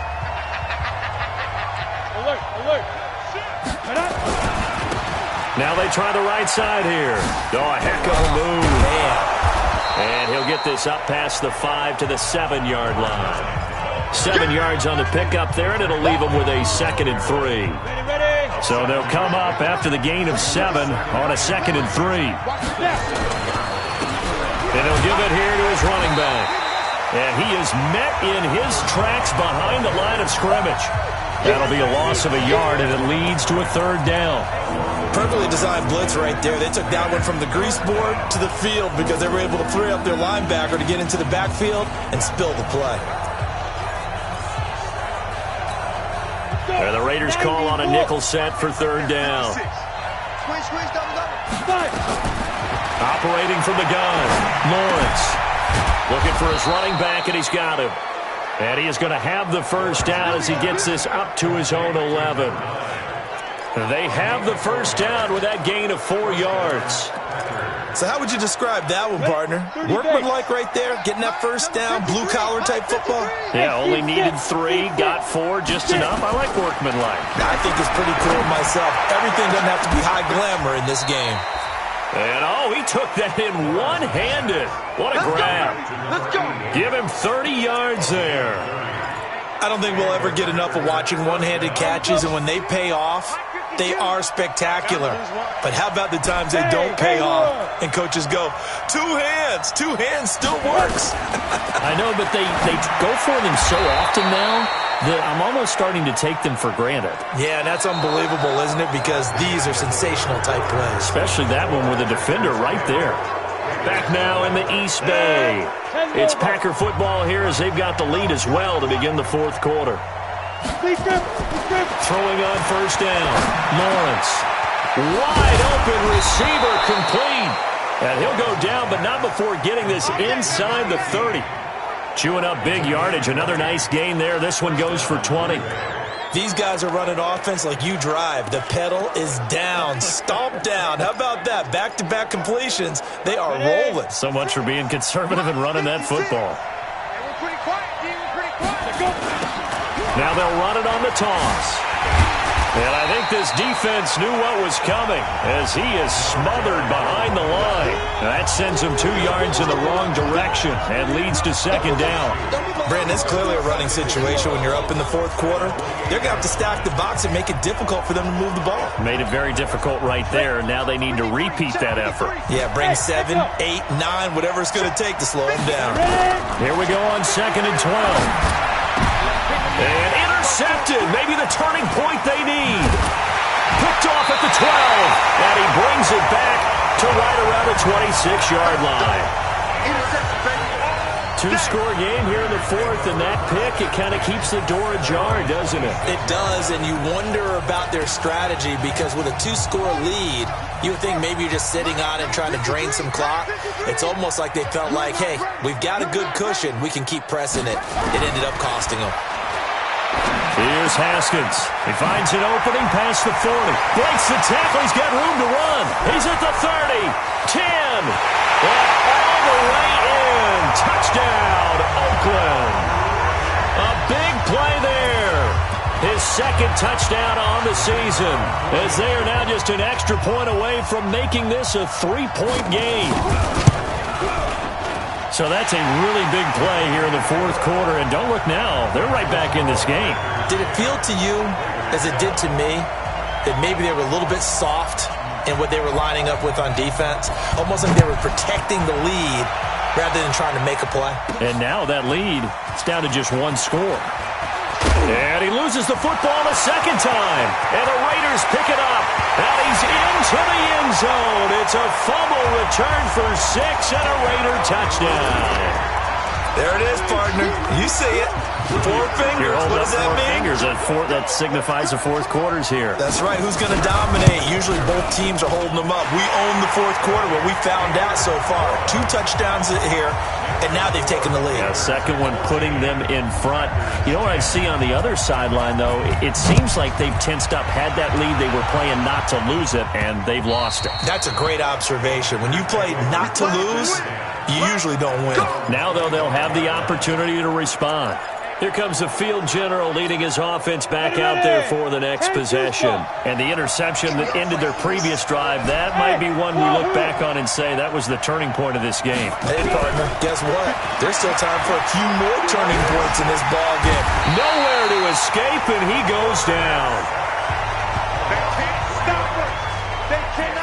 Now they try the right side here. Oh, a heck of a move. Man. And he'll get this up past the 5 to the 7-yard line. 7 yards on the pickup there, and it'll leave them with a 2nd and 3. So they'll come up after the gain of 7 on a 2nd and 3. And he'll give it here to his running back. And he is met in his tracks behind the line of scrimmage. That'll be a loss of a yard, and it leads to a 3rd down. Perfectly designed blitz right there. They took that one from the grease board to the field because they were able to free up their linebacker to get into the backfield and spill the play. And the Raiders call on a nickel set for 3rd down. Operating from the gun, Lawrence. Looking for his running back, and he's got him. And he is going to have the first down as he gets this up to his own 11. They have the first down with that gain of 4 yards. So how would you describe that one, partner? Workmanlike right there, getting that first down, blue-collar type football? Yeah, only needed 3, got 4, just enough. I like workmanlike. I think it's pretty cool myself. Everything doesn't have to be high glamour in this game. And, he took that in one-handed. What a grab. Let's go. Give him 30 yards there. I don't think we'll ever get enough of watching one-handed catches, and when they pay off, they are spectacular. But how about the times they don't pay off and coaches go, 2 hands still works. I know, but they go for them so often now that I'm almost starting to take them for granted. Yeah, and that's unbelievable, isn't it? Because these are sensational type plays. Especially that one with a defender right there. Back now in the East Bay. It's Packer football here as they've got the lead as well to begin the 4th quarter. Throwing on first down. Lawrence. Wide open receiver complete. And he'll go down, but not before getting this inside the 30. Chewing up big yardage. Another nice gain there. This one goes for 20. These guys are running offense like you drive. The pedal is down. Stomp down. How about that? Back-to-back completions. They are rolling. So much for being conservative and running that football. We're pretty quiet, D. We're pretty quiet. Now they'll run it on the toss. And I think this defense knew what was coming as he is smothered behind the line. That sends him 2 yards in the wrong direction and leads to 2nd down. Brandon, it's clearly a running situation when you're up in the 4th quarter. They're going to have to stack the box and make it difficult for them to move the ball. Made it very difficult right there. Now they need to repeat that effort. Yeah, bring 7, 8, 9, whatever it's going to take to slow them down. Here we go on 2nd and 12. And intercepted. Maybe the turning point they need. Picked off at the 12. And he brings it back to right around the 26-yard line. 2-score game here in the 4th, and that pick, it kind of keeps the door ajar, doesn't it? It does, and you wonder about their strategy because with a 2-score lead, you would think maybe you're just sitting on it trying to drain some clock. It's almost like they felt like, hey, we've got a good cushion. We can keep pressing it. It ended up costing them. Here's Haskins. He finds an opening past the 40. Breaks the tackle. He's got room to run. He's at the 30. 10. And all the way in. Touchdown, Oakland. A big play there. His 2nd touchdown on the season as they are now just an extra point away from making this a 3-point game. So that's a really big play here in the 4th quarter. And don't look now. They're right back in this game. Did it feel to you, as it did to me, that maybe they were a little bit soft in what they were lining up with on defense? Almost like they were protecting the lead rather than trying to make a play. And now that lead, it's down to just 1 score. And he loses the football a second time. And the Raiders pick it up. And he's into the end zone. It's a fumble return for 6 and a Raider touchdown. There it is, partner. You see it. 4 fingers. What does that mean? Fingers. That signifies the fourth quarter's here. That's right. Who's going to dominate? Usually both teams are holding them up. We own the fourth quarter, what we found out so far. 2 touchdowns here, and now they've taken the lead. Yeah, second one putting them in front. You know what I see on the other sideline, though? It seems like they've tensed up, had that lead. They were playing not to lose it, and they've lost it. That's a great observation. When you play not to lose, you usually don't win. Now, though, they'll have the opportunity to respond. Here comes the field general leading his offense back out there for the next possession. And the interception that ended their previous drive, that might be one we look back on and say that was the turning point of this game. Hey, partner, guess what? There's still time for a few more turning points in this ball game. Nowhere to escape, and he goes down.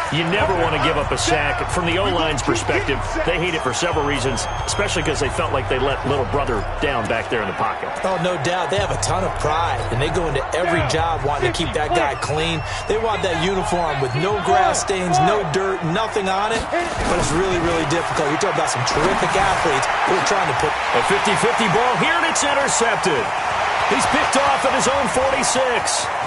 You never want to give up a sack. From the O-line's perspective, they hate it for several reasons, especially because they felt like they let little brother down back there in the pocket. Oh, no doubt. They have a ton of pride, and they go into every job wanting to keep that guy clean. They want that uniform with no grass stains, no dirt, nothing on it, but it's really, really difficult. You're talking about some terrific athletes who are trying to put a 50-50 ball here, and it's intercepted. He's picked off at his own 46.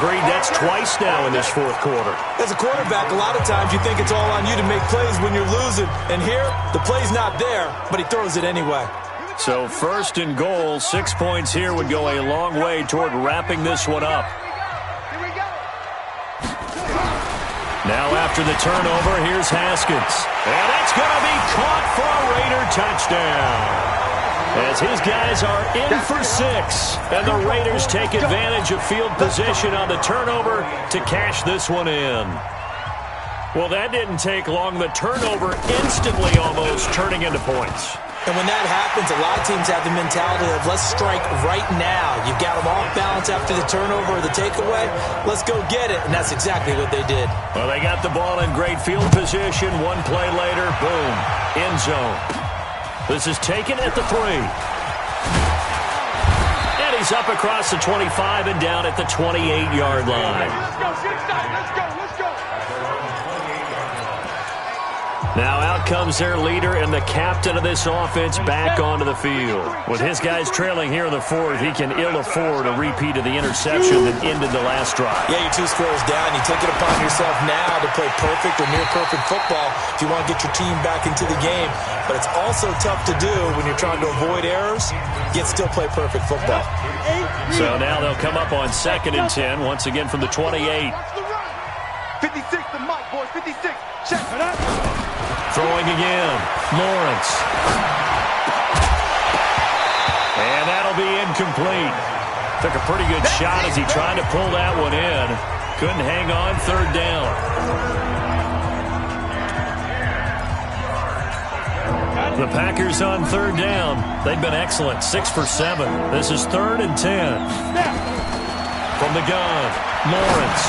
Agreed, that's twice now in this fourth quarter. As a quarterback, a lot of times you think it's all on you to make plays when you're losing. And here, the play's not there, but he throws it anyway. So first and goal, 6 points here would go a long way toward wrapping this one up. Here we go. Now after the turnover, here's Haskins. And it's going to be caught for a Raider touchdown. As his guys are in for 6, and the Raiders take advantage of field position on the turnover to cash this one in. Well, that didn't take long. The turnover instantly almost turning into points. And when that happens, a lot of teams have the mentality of let's strike right now. You've got them off balance after the turnover or the takeaway. Let's go get it. And that's exactly what they did. Well, they got the ball in great field position. One play later, boom, end zone. This is taken at the 3. And he's up across the 25 and down at the 28-yard line. Let's go, let's go, let's go. Now out comes their leader and the captain of this offense back onto the field. With his guys trailing here in the 4th, he can ill afford a repeat of the interception that ended the last drive. Yeah, you're 2 scores down. You take it upon yourself now to play perfect or near-perfect football if you want to get your team back into the game. But it's also tough to do when you're trying to avoid errors, yet still play perfect football. So now they'll come up on 2nd and 10, once again from the 28. 56 to Mike, boys, 56. Check it out. Throwing again, Lawrence. And that'll be incomplete. Took a pretty good shot as he tried to pull that one in. Couldn't hang on, 3rd down. The Packers on 3rd down. They've been excellent, 6 for 7. This is 3rd and 10. From the gun, Lawrence.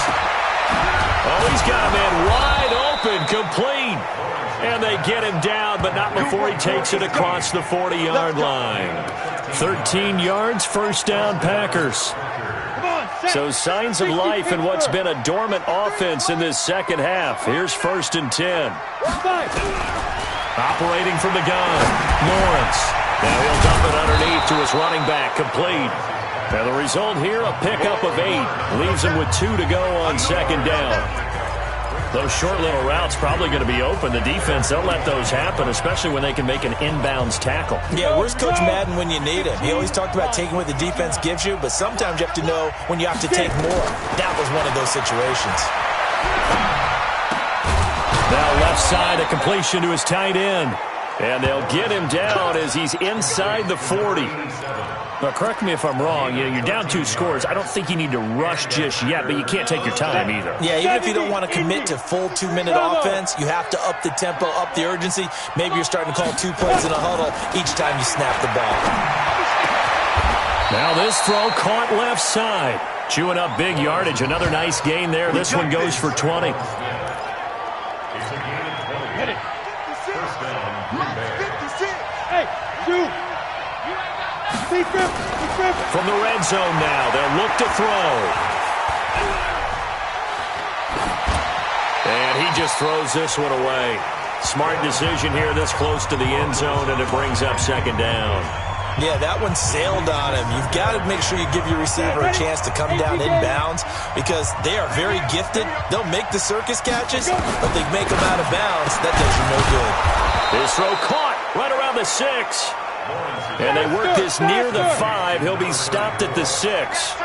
Oh, he's got a man wide open, complete. And they get him down, but not before he takes it across the 40-yard line. 13 yards, 1st down, Packers. So signs of life in what's been a dormant offense in this second half. Here's 1st and 10. Operating from the gun, Lawrence. Now he'll dump it underneath to his running back, complete. Now the result here, a pickup of 8. Leaves him with 2 to go on 2nd down. Those short little routes probably going to be open. The defense, they'll let those happen, especially when they can make an inbounds tackle. Yeah, where's Coach Madden when you need him? He always talked about taking what the defense gives you, but sometimes you have to know when you have to take more. That was one of those situations. Now left side, a completion to his tight end. And they'll get him down as he's inside the 40. Now, correct me if I'm wrong. You're down 2 scores. I don't think you need to rush just yet, but you can't take your time either. Yeah, even if you don't want to commit to full 2-minute offense, you have to up the tempo, up the urgency. Maybe you're starting to call 2 plays in a huddle each time you snap the ball. Now this throw caught left side. Chewing up big yardage. Another nice gain there. This one goes for 20. Hey, shoot! From the red zone now, they'll look to throw. And he just throws this one away. Smart decision here this close to the end zone, and it brings up second down. Yeah, that one sailed on him. You've got to make sure you give your receiver a chance to come down inbounds because they are very gifted. They'll make the circus catches, but they make them out of bounds. That does you no good. His throw caught right around the 6. And they work this near the 5. He'll be stopped at the 6.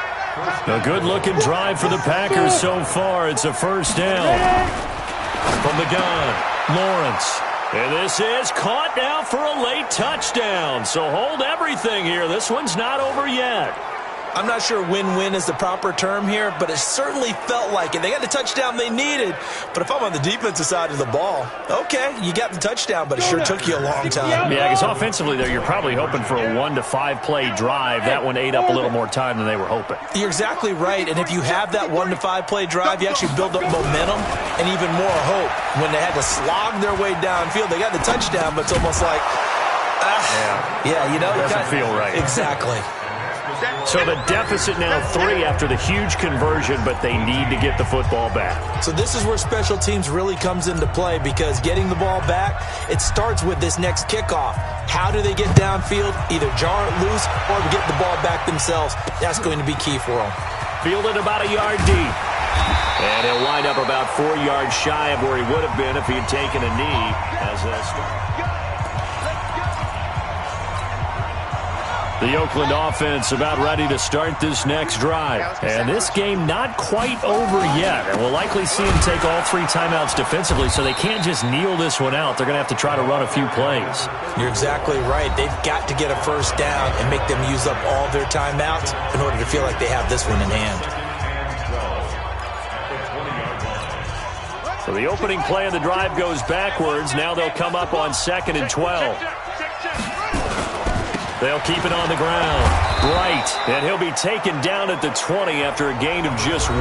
A good-looking drive for the Packers so far. It's a first down. From the gun, Lawrence. And this is caught now for a late touchdown. So hold everything here. This one's not over yet. I'm not sure win-win is the proper term here, but it certainly felt like it. They got the touchdown they needed, but if I'm on the defensive side of the ball, okay, you got the touchdown, but it sure took you a long time. Yeah, because offensively there, you're probably hoping for a 1 to 5 play drive. That one ate up a little more time than they were hoping. You're exactly right, and if you have that 1 to 5 play drive, you actually build up momentum and even more hope. When they had to slog their way downfield, they got the touchdown, but it's almost like, yeah, you know, it doesn't feel right. Exactly. So the deficit now 3 after the huge conversion, but they need to get the football back. So this is where special teams really comes into play because getting the ball back, it starts with this next kickoff. How do they get downfield? Either jar it loose or get the ball back themselves. That's going to be key for them. Fielded about a yard deep. And he'll wind up about 4 yards shy of where he would have been if he had taken a knee as a The Oakland offense about ready to start this next drive. And this game not quite over yet. And we'll likely see him take all 3 timeouts defensively, so they can't just kneel this one out. They're going to have to try to run a few plays. You're exactly right. They've got to get a first down and make them use up all their timeouts in order to feel like they have this one in hand. So the opening play of the drive goes backwards. Now they'll come up on 2nd and 12. They'll keep it on the ground. Bright. And he'll be taken down at the 20 after a gain of just 1.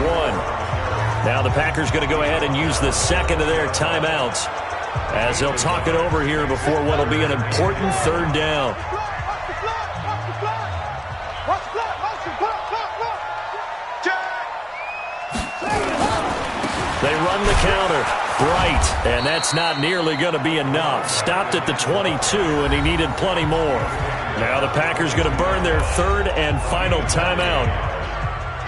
Now the Packers going to go ahead and use the second of their timeouts as they'll talk it over here before what will be an important 3rd down. They run the counter. Bright. And that's not nearly going to be enough. Stopped at the 22, and he needed plenty more. Now the Packers going to burn their 3rd and final timeout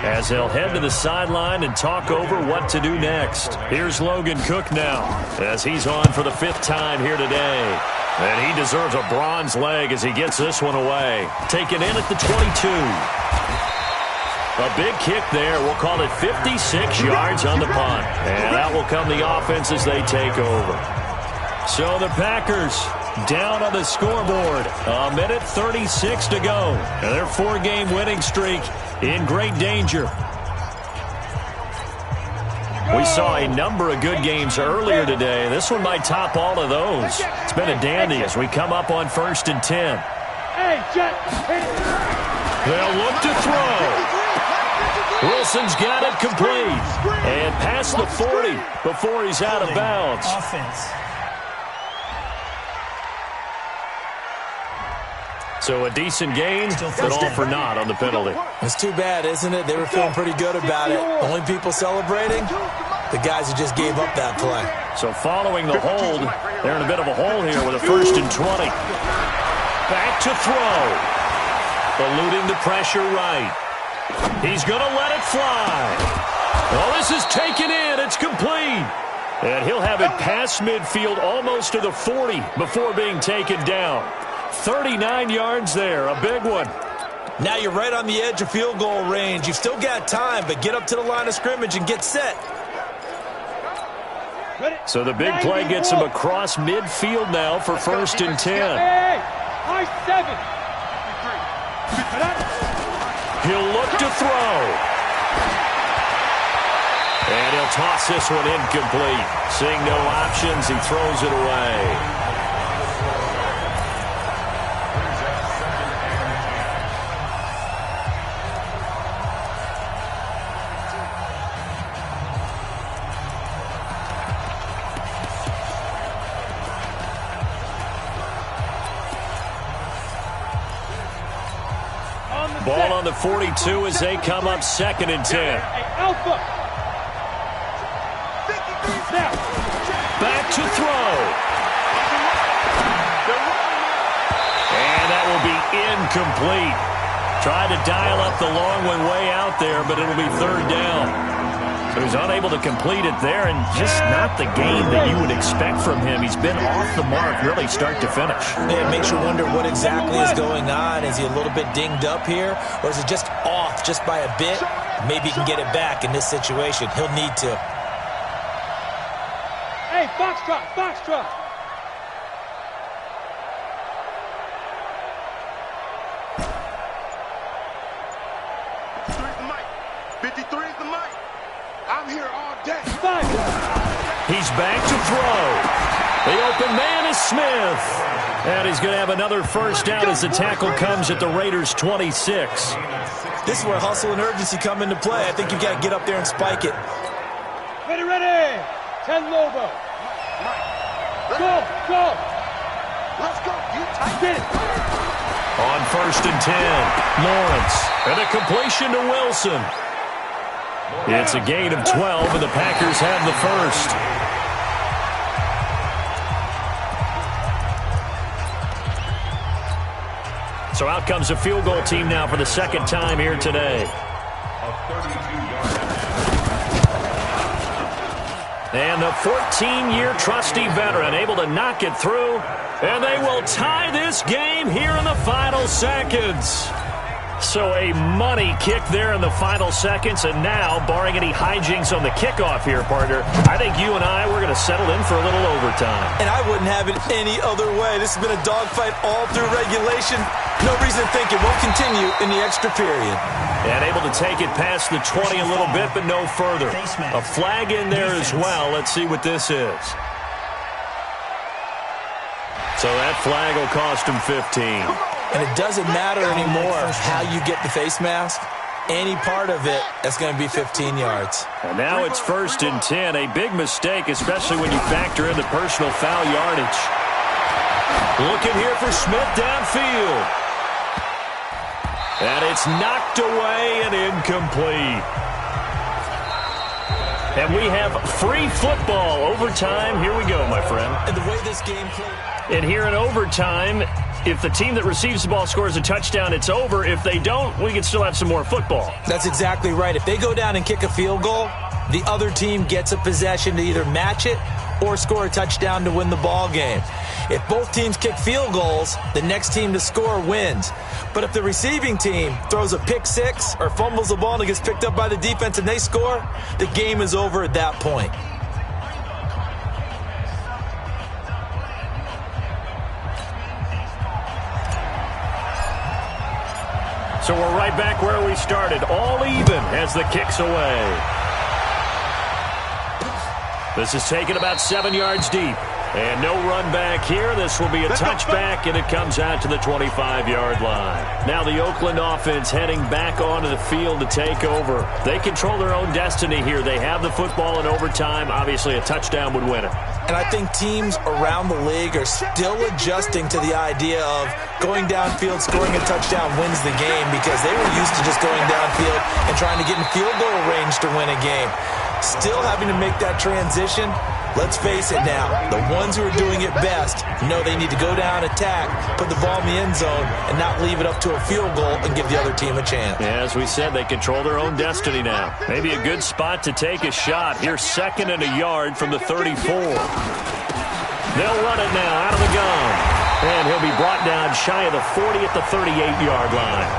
as they'll head to the sideline and talk over what to do next. Here's Logan Cook now as he's on for the 5th time here today. And he deserves a bronze leg as he gets this one away. Taken in at the 22. A big kick there. We'll call it 56 yards on the punt. And that will come the offense as they take over. So the Packers down on the scoreboard. A minute 36 to go. And their 4-game winning streak in great danger. We saw a number of good games earlier today. This one might top all of those. It's been a dandy as we come up on 1st and 10. They'll look to throw. Wilson's got it complete. And past the 40 before he's out of bounds. So a decent gain, but all for naught on the penalty. It's too bad, isn't it? They were feeling pretty good about it. Only people celebrating, the guys who just gave up that play. So following the hold, they're in a bit of a hole here with a 1st and 20. Back to throw. Eluding the pressure right. He's going to let it fly. Well, this is taken in. It's complete. And he'll have it past midfield almost to the 40 before being taken down. 39 yards there, a big one. Now you're right on the edge of field goal range. You've still got time, but get up to the line of scrimmage and get set. So the big play gets him across midfield now for 1st and 10. He'll look to throw. And he'll toss this one incomplete. Seeing no options, he throws it away. the 42 as they come up 2nd and 10. Hey, Alpha. Back to throw. And that will be incomplete. Tried to dial up the long one way out there, but it'll be 3rd down. So he's unable to complete it there, and just not the game that you would expect from him. He's been off the mark really start to finish. Yeah, it makes you wonder what exactly is going on. Is he a little bit dinged up here, or is it just off just by a bit? Maybe he can get it back in this situation. He'll need to. Hey, Foxtrot, Foxtrot. I'm here all day. He's back to throw. The open man is Smith. And he's going to have another first down as the tackle comes at the Raiders' 26. This is where hustle and urgency come into play. I think you've got to get up there and spike it. Ready, ready. 10 Lobo. Go, go. Let's go. You Get it. On 1st and 10, Lawrence. And a completion to Wilson. It's a gain of 12, and the Packers have the first. So out comes a field goal team now for the 2nd time here today. And the 14-year trusty veteran able to knock it through, and they will tie this game here in the final seconds. So a money kick there in the final seconds, and now, barring any hijinks on the kickoff here, partner, I think you and I, we're going to settle in for a little overtime. And I wouldn't have it any other way. This has been a dogfight all through regulation. No reason to think it won't continue in the extra period. And able to take it past the 20 a little bit, but no further. A flag in there as well. Let's see what this is. So that flag will cost him 15. And it doesn't matter anymore how you get the face mask. Any part of it, that's going to be 15 yards. And now it's 1st and 10. A big mistake, especially when you factor in the personal foul yardage. Looking here for Smith downfield. And it's knocked away and incomplete. And we have free football. Overtime. Here we go, my friend. And the way this game played. And here in overtime, if the team that receives the ball scores a touchdown, it's over. If they don't, we can still have some more football. That's exactly right. If they go down and kick a field goal, the other team gets a possession to either match it or score a touchdown to win the ball game. If both teams kick field goals, the next team to score wins. But if the receiving team throws a pick six or fumbles the ball and it gets picked up by the defense and they score, the game is over at that point. So we're right back where we started, all even as the kick's away. This is taken about 7 yards deep. And no run back here. This will be a touchback, and it comes out to the 25-yard line. Now the Oakland offense heading back onto the field to take over. They control their own destiny here. They have the football in overtime. Obviously, a touchdown would win it. And I think teams around the league are still adjusting to the idea of going downfield, scoring a touchdown wins the game, because they were used to just going downfield and trying to get in field goal range to win a game. Still having to make that transition. Let's face it now, the ones who are doing it best know they need to go down, attack, put the ball in the end zone, and not leave it up to a field goal and give the other team a chance. Yeah, as we said, they control their own destiny now. Maybe a good spot to take a shot. Here's 2nd and a yard from the 34. They'll run it now out of the gun. And he'll be brought down shy of the 40 at the 38-yard line.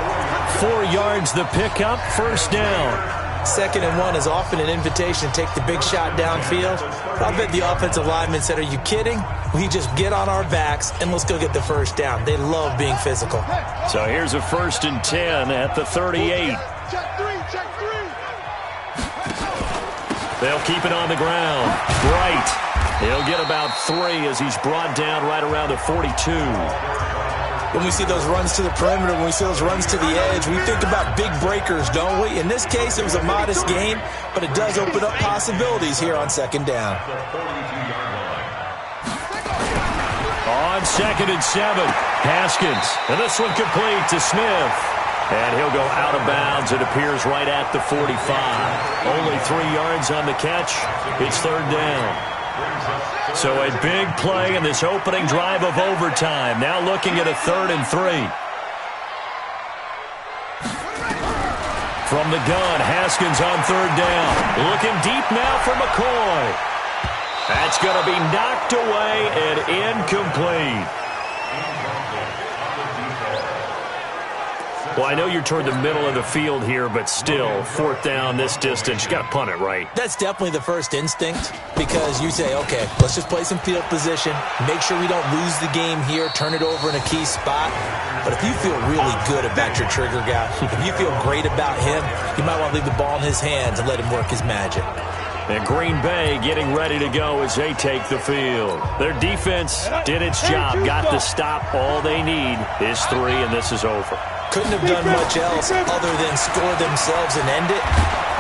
4 yards the pickup, first down. 2nd and 1 is often an invitation to take the big shot downfield. I bet the offensive lineman said, are you kidding? We just get on our backs and let's go get the first down. They love being physical. So here's a 1st and 10 at the 38. Check three. They'll keep it on the ground. Bright. He'll get about 3 as he's brought down right around the 42. When we see those runs to the perimeter, when we see those runs to the edge, we think about big breakers, don't we? In this case, it was a modest gain, but it does open up possibilities here on 2nd down. On 2nd and 7, Haskins. And this one complete to Smith. And he'll go out of bounds. It appears right at the 45. Only 3 yards on the catch. It's third down. So a big play in this opening drive of overtime. Now looking at a 3rd and 3. From the gun, Haskins on 3rd down. Looking deep now for McCoy. That's going to be knocked away and incomplete. Well, I know you're toward the middle of the field here, but still, 4th down, this distance, you got to punt it, right? That's definitely the first instinct, because you say, okay, let's just play some field position, make sure we don't lose the game here, turn it over in a key spot. But if you feel really good about your trigger guy, if you feel great about him, you might want to leave the ball in his hands and let him work his magic. And Green Bay getting ready to go as they take the field. Their defense did its job, got the stop. All they need is 3, and this is over. Couldn't have done much else other than score themselves and end it.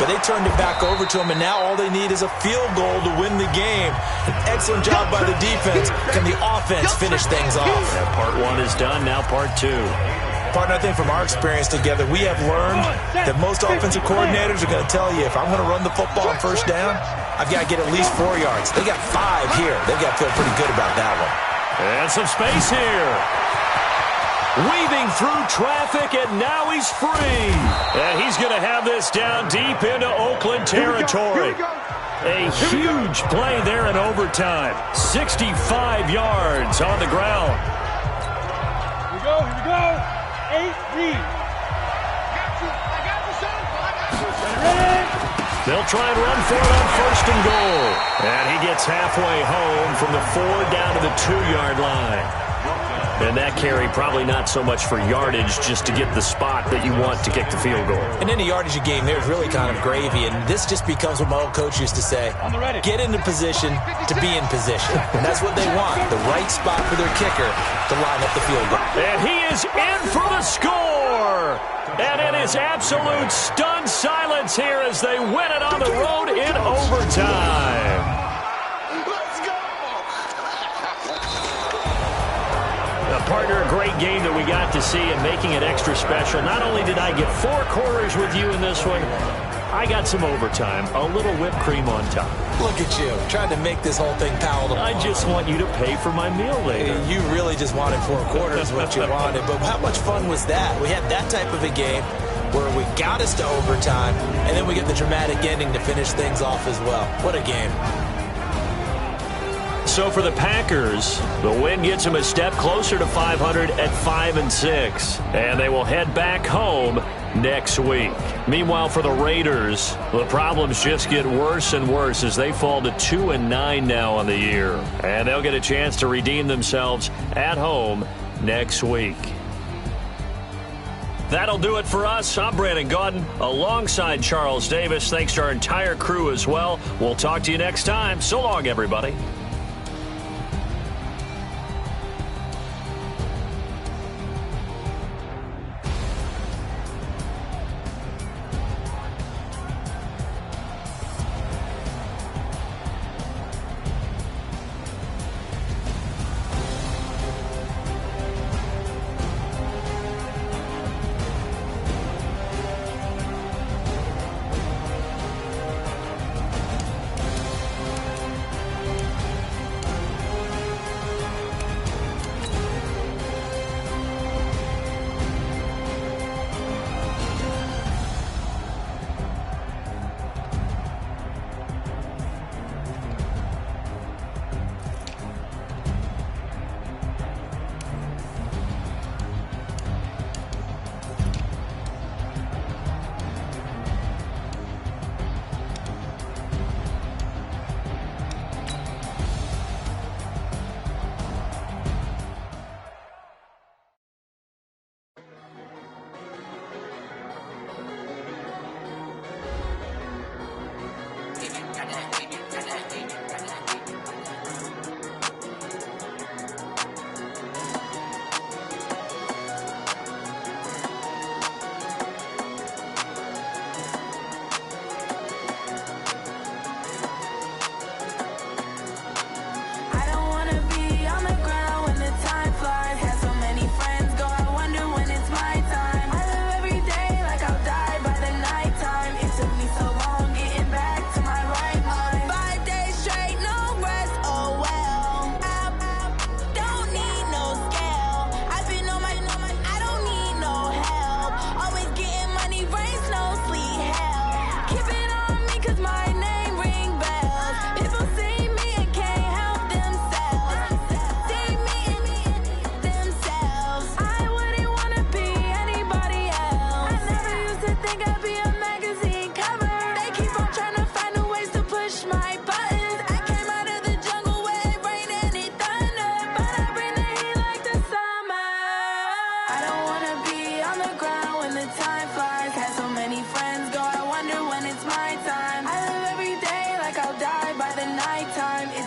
But they turned it back over to them, and now all they need is a field goal to win the game. An excellent job by the defense. Can the offense finish things off? Yeah, part 1 is done, now part 2. Partner, I think from our experience together, we have learned that most offensive coordinators are going to tell you, if I'm going to run the football on 1st down, I've got to get at least 4 yards. They got 5 here. They've got to feel pretty good about that one. And some space here. Weaving through traffic, and now he's free. And he's going to have this down deep into Oakland territory. A huge play there in overtime. 65 yards on the ground. Here we go. 8 read. They'll try and run for it on 1st and goal. And he gets halfway home from the 4 down to the 2-yard line. And that carry probably not so much for yardage, just to get the spot that you want to kick the field goal. And any yardage game there is really kind of gravy, and this just becomes what my old coach used to say, get into position to be in position. And that's what they want, the right spot for their kicker to line up the field goal. And he is in for the score! And it is absolute stunned silence here as they win it on the road in overtime. Partner, a great game that we got to see and making it extra special. Not only did I get 4 quarters with you in this one, I got some overtime, a little whipped cream on top. Look at you, trying to make this whole thing palatable. I just want you to pay for my meal later. You really just wanted 4 quarters, what you wanted. But how much fun was that? We had that type of a game where we got us to overtime, and then we get the dramatic ending to finish things off as well. What a game. So for the Packers, the win gets them a step closer to 500 at 5-6, and they will head back home next week. Meanwhile, for the Raiders, the problems just get worse and worse as they fall to 2-9 now on the year, and they'll get a chance to redeem themselves at home next week. That'll do it for us. I'm Brandon Gaudin alongside Charles Davis. Thanks to our entire crew as well. We'll talk to you next time. So long, everybody.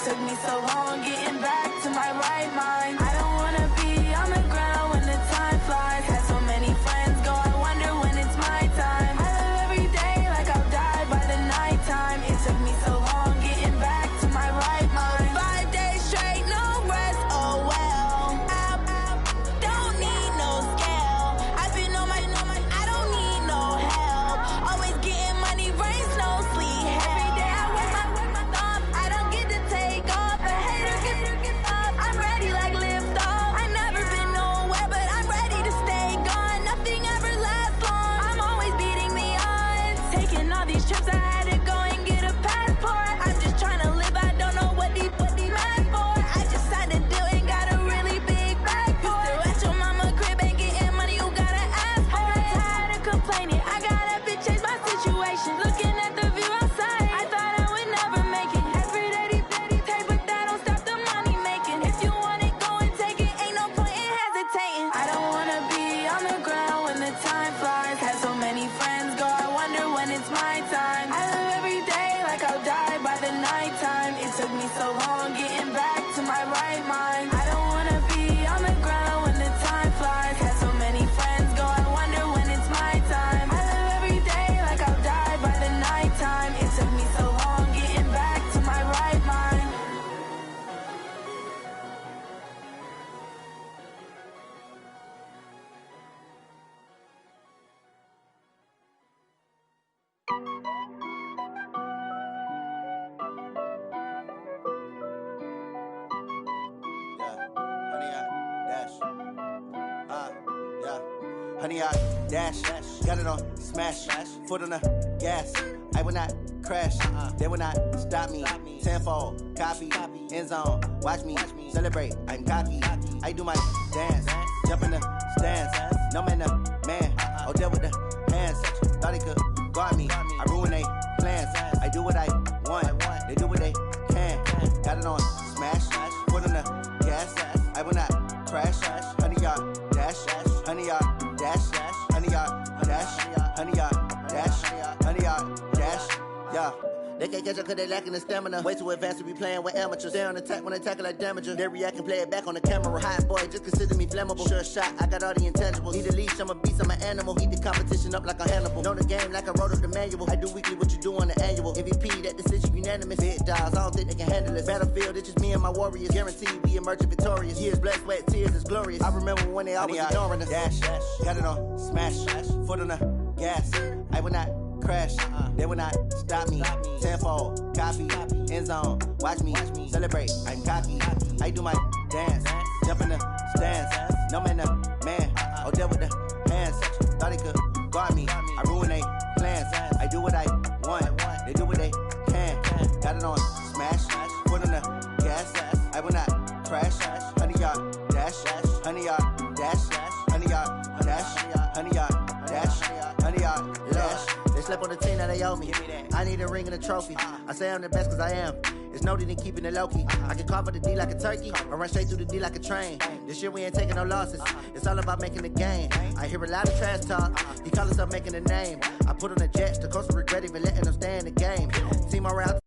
It took me so long getting back to my right mind. I don't wanna be on the ground when the time flies. Had so many friends go, I wonder when it's my time. I live every day like I'll die by the nighttime. It took me so long getting back to my right mind. 5 days straight, no rest, oh well. Don't need no scale. I've been on my, I don't need no help. Always getting money, rain, snow, sleet, every day I work my thumb. I don't get to take off. A hater get up. I'm ready like lift off. I never been nowhere, but I'm ready to stay gone. Nothing ever lasts long. I'm always beating the odds. Taking all these trips, I had to go and get a passport. I'm just trying to live. I don't know what these mad for. I just signed a deal and got a really big bag for it. Still at your mama crib and getting money, you gotta ask for it. I'm tired of complaining. I gotta bitch change my situation. Looking at the view outside, I thought I would never make it. Every day they take, but that don't stop the money making. If you want it, go and take it. Ain't no point in hesitating. I don't wanna be on the ground when the time flies. Had so many friends go, I wonder when it's my time. I live every day like I'll die by the nighttime. It took me so long getting back to my right mind. I don't wanna be on the ground when the time flies. Had so many friends go, I wonder when it's my time. I live every day like I'll die by the nighttime. It took me so long getting back to my right mind. Honey, I dash, got it on smash, foot on the gas. I will not crash, they will not stop me. Tenfold, copy, end zone, watch me celebrate. I'm cocky, I do my dance, jump in the stands. No man, man, oh there with the hands. Thought he could guard me, I ruin they plans. I do what I want, they do what they can. Got it on smash, foot on the gas. I will not crash, honey, y'all dash, honey, y'all dash, honey, y'all dash, honey, y'all dash, honey, y'all dash, yeah. They can't catch up cause they lacking the stamina. Way too advanced to be playing with amateurs. Stay on attack when they tackle like damager. They react and play it back on the camera. Hot boy, just consider me flammable. Sure shot, I got all the intangibles. Need a leash, I'm a beast, I'm an animal. Eat the competition up like a Hannibal. Know the game like I wrote up the manual. I do weekly what you do on the annual. MVP, that decision unanimous. Big dogs, I don't think they can handle this. Battlefield, it's just me and my warriors. Guaranteed we emerge victorious. Years, blood, sweat, tears, it's glorious. I remember when they always ignoring us. Dash, got it on smash, foot on the gas. I will not crash, they will not stop me. Tenfold, copy, end zone, watch me celebrate. I'm cocky, I do my dance, jump in the stands. No man, man, oh there with the hands. Thought he could guard me, I ruin they plans. I do what I want, they do what they can. Got it on smash, foot on the gas. I will not crash, honey, y'all dash, honey, y'all dash, honey, y'all dash, honey, y'all dash, honey, y'all dash. They slept on the team that they owe me. I need a ring and a trophy. I say I'm the best cause I am. It's no need in keeping it low-key. I can carve up the D like a turkey or run straight through the D like a train. This year we ain't taking no losses. It's all about making the game. I hear a lot of trash talk. He call himself making a name. I put on the Jets. The coach will regret even letting them stay in the game. Team morale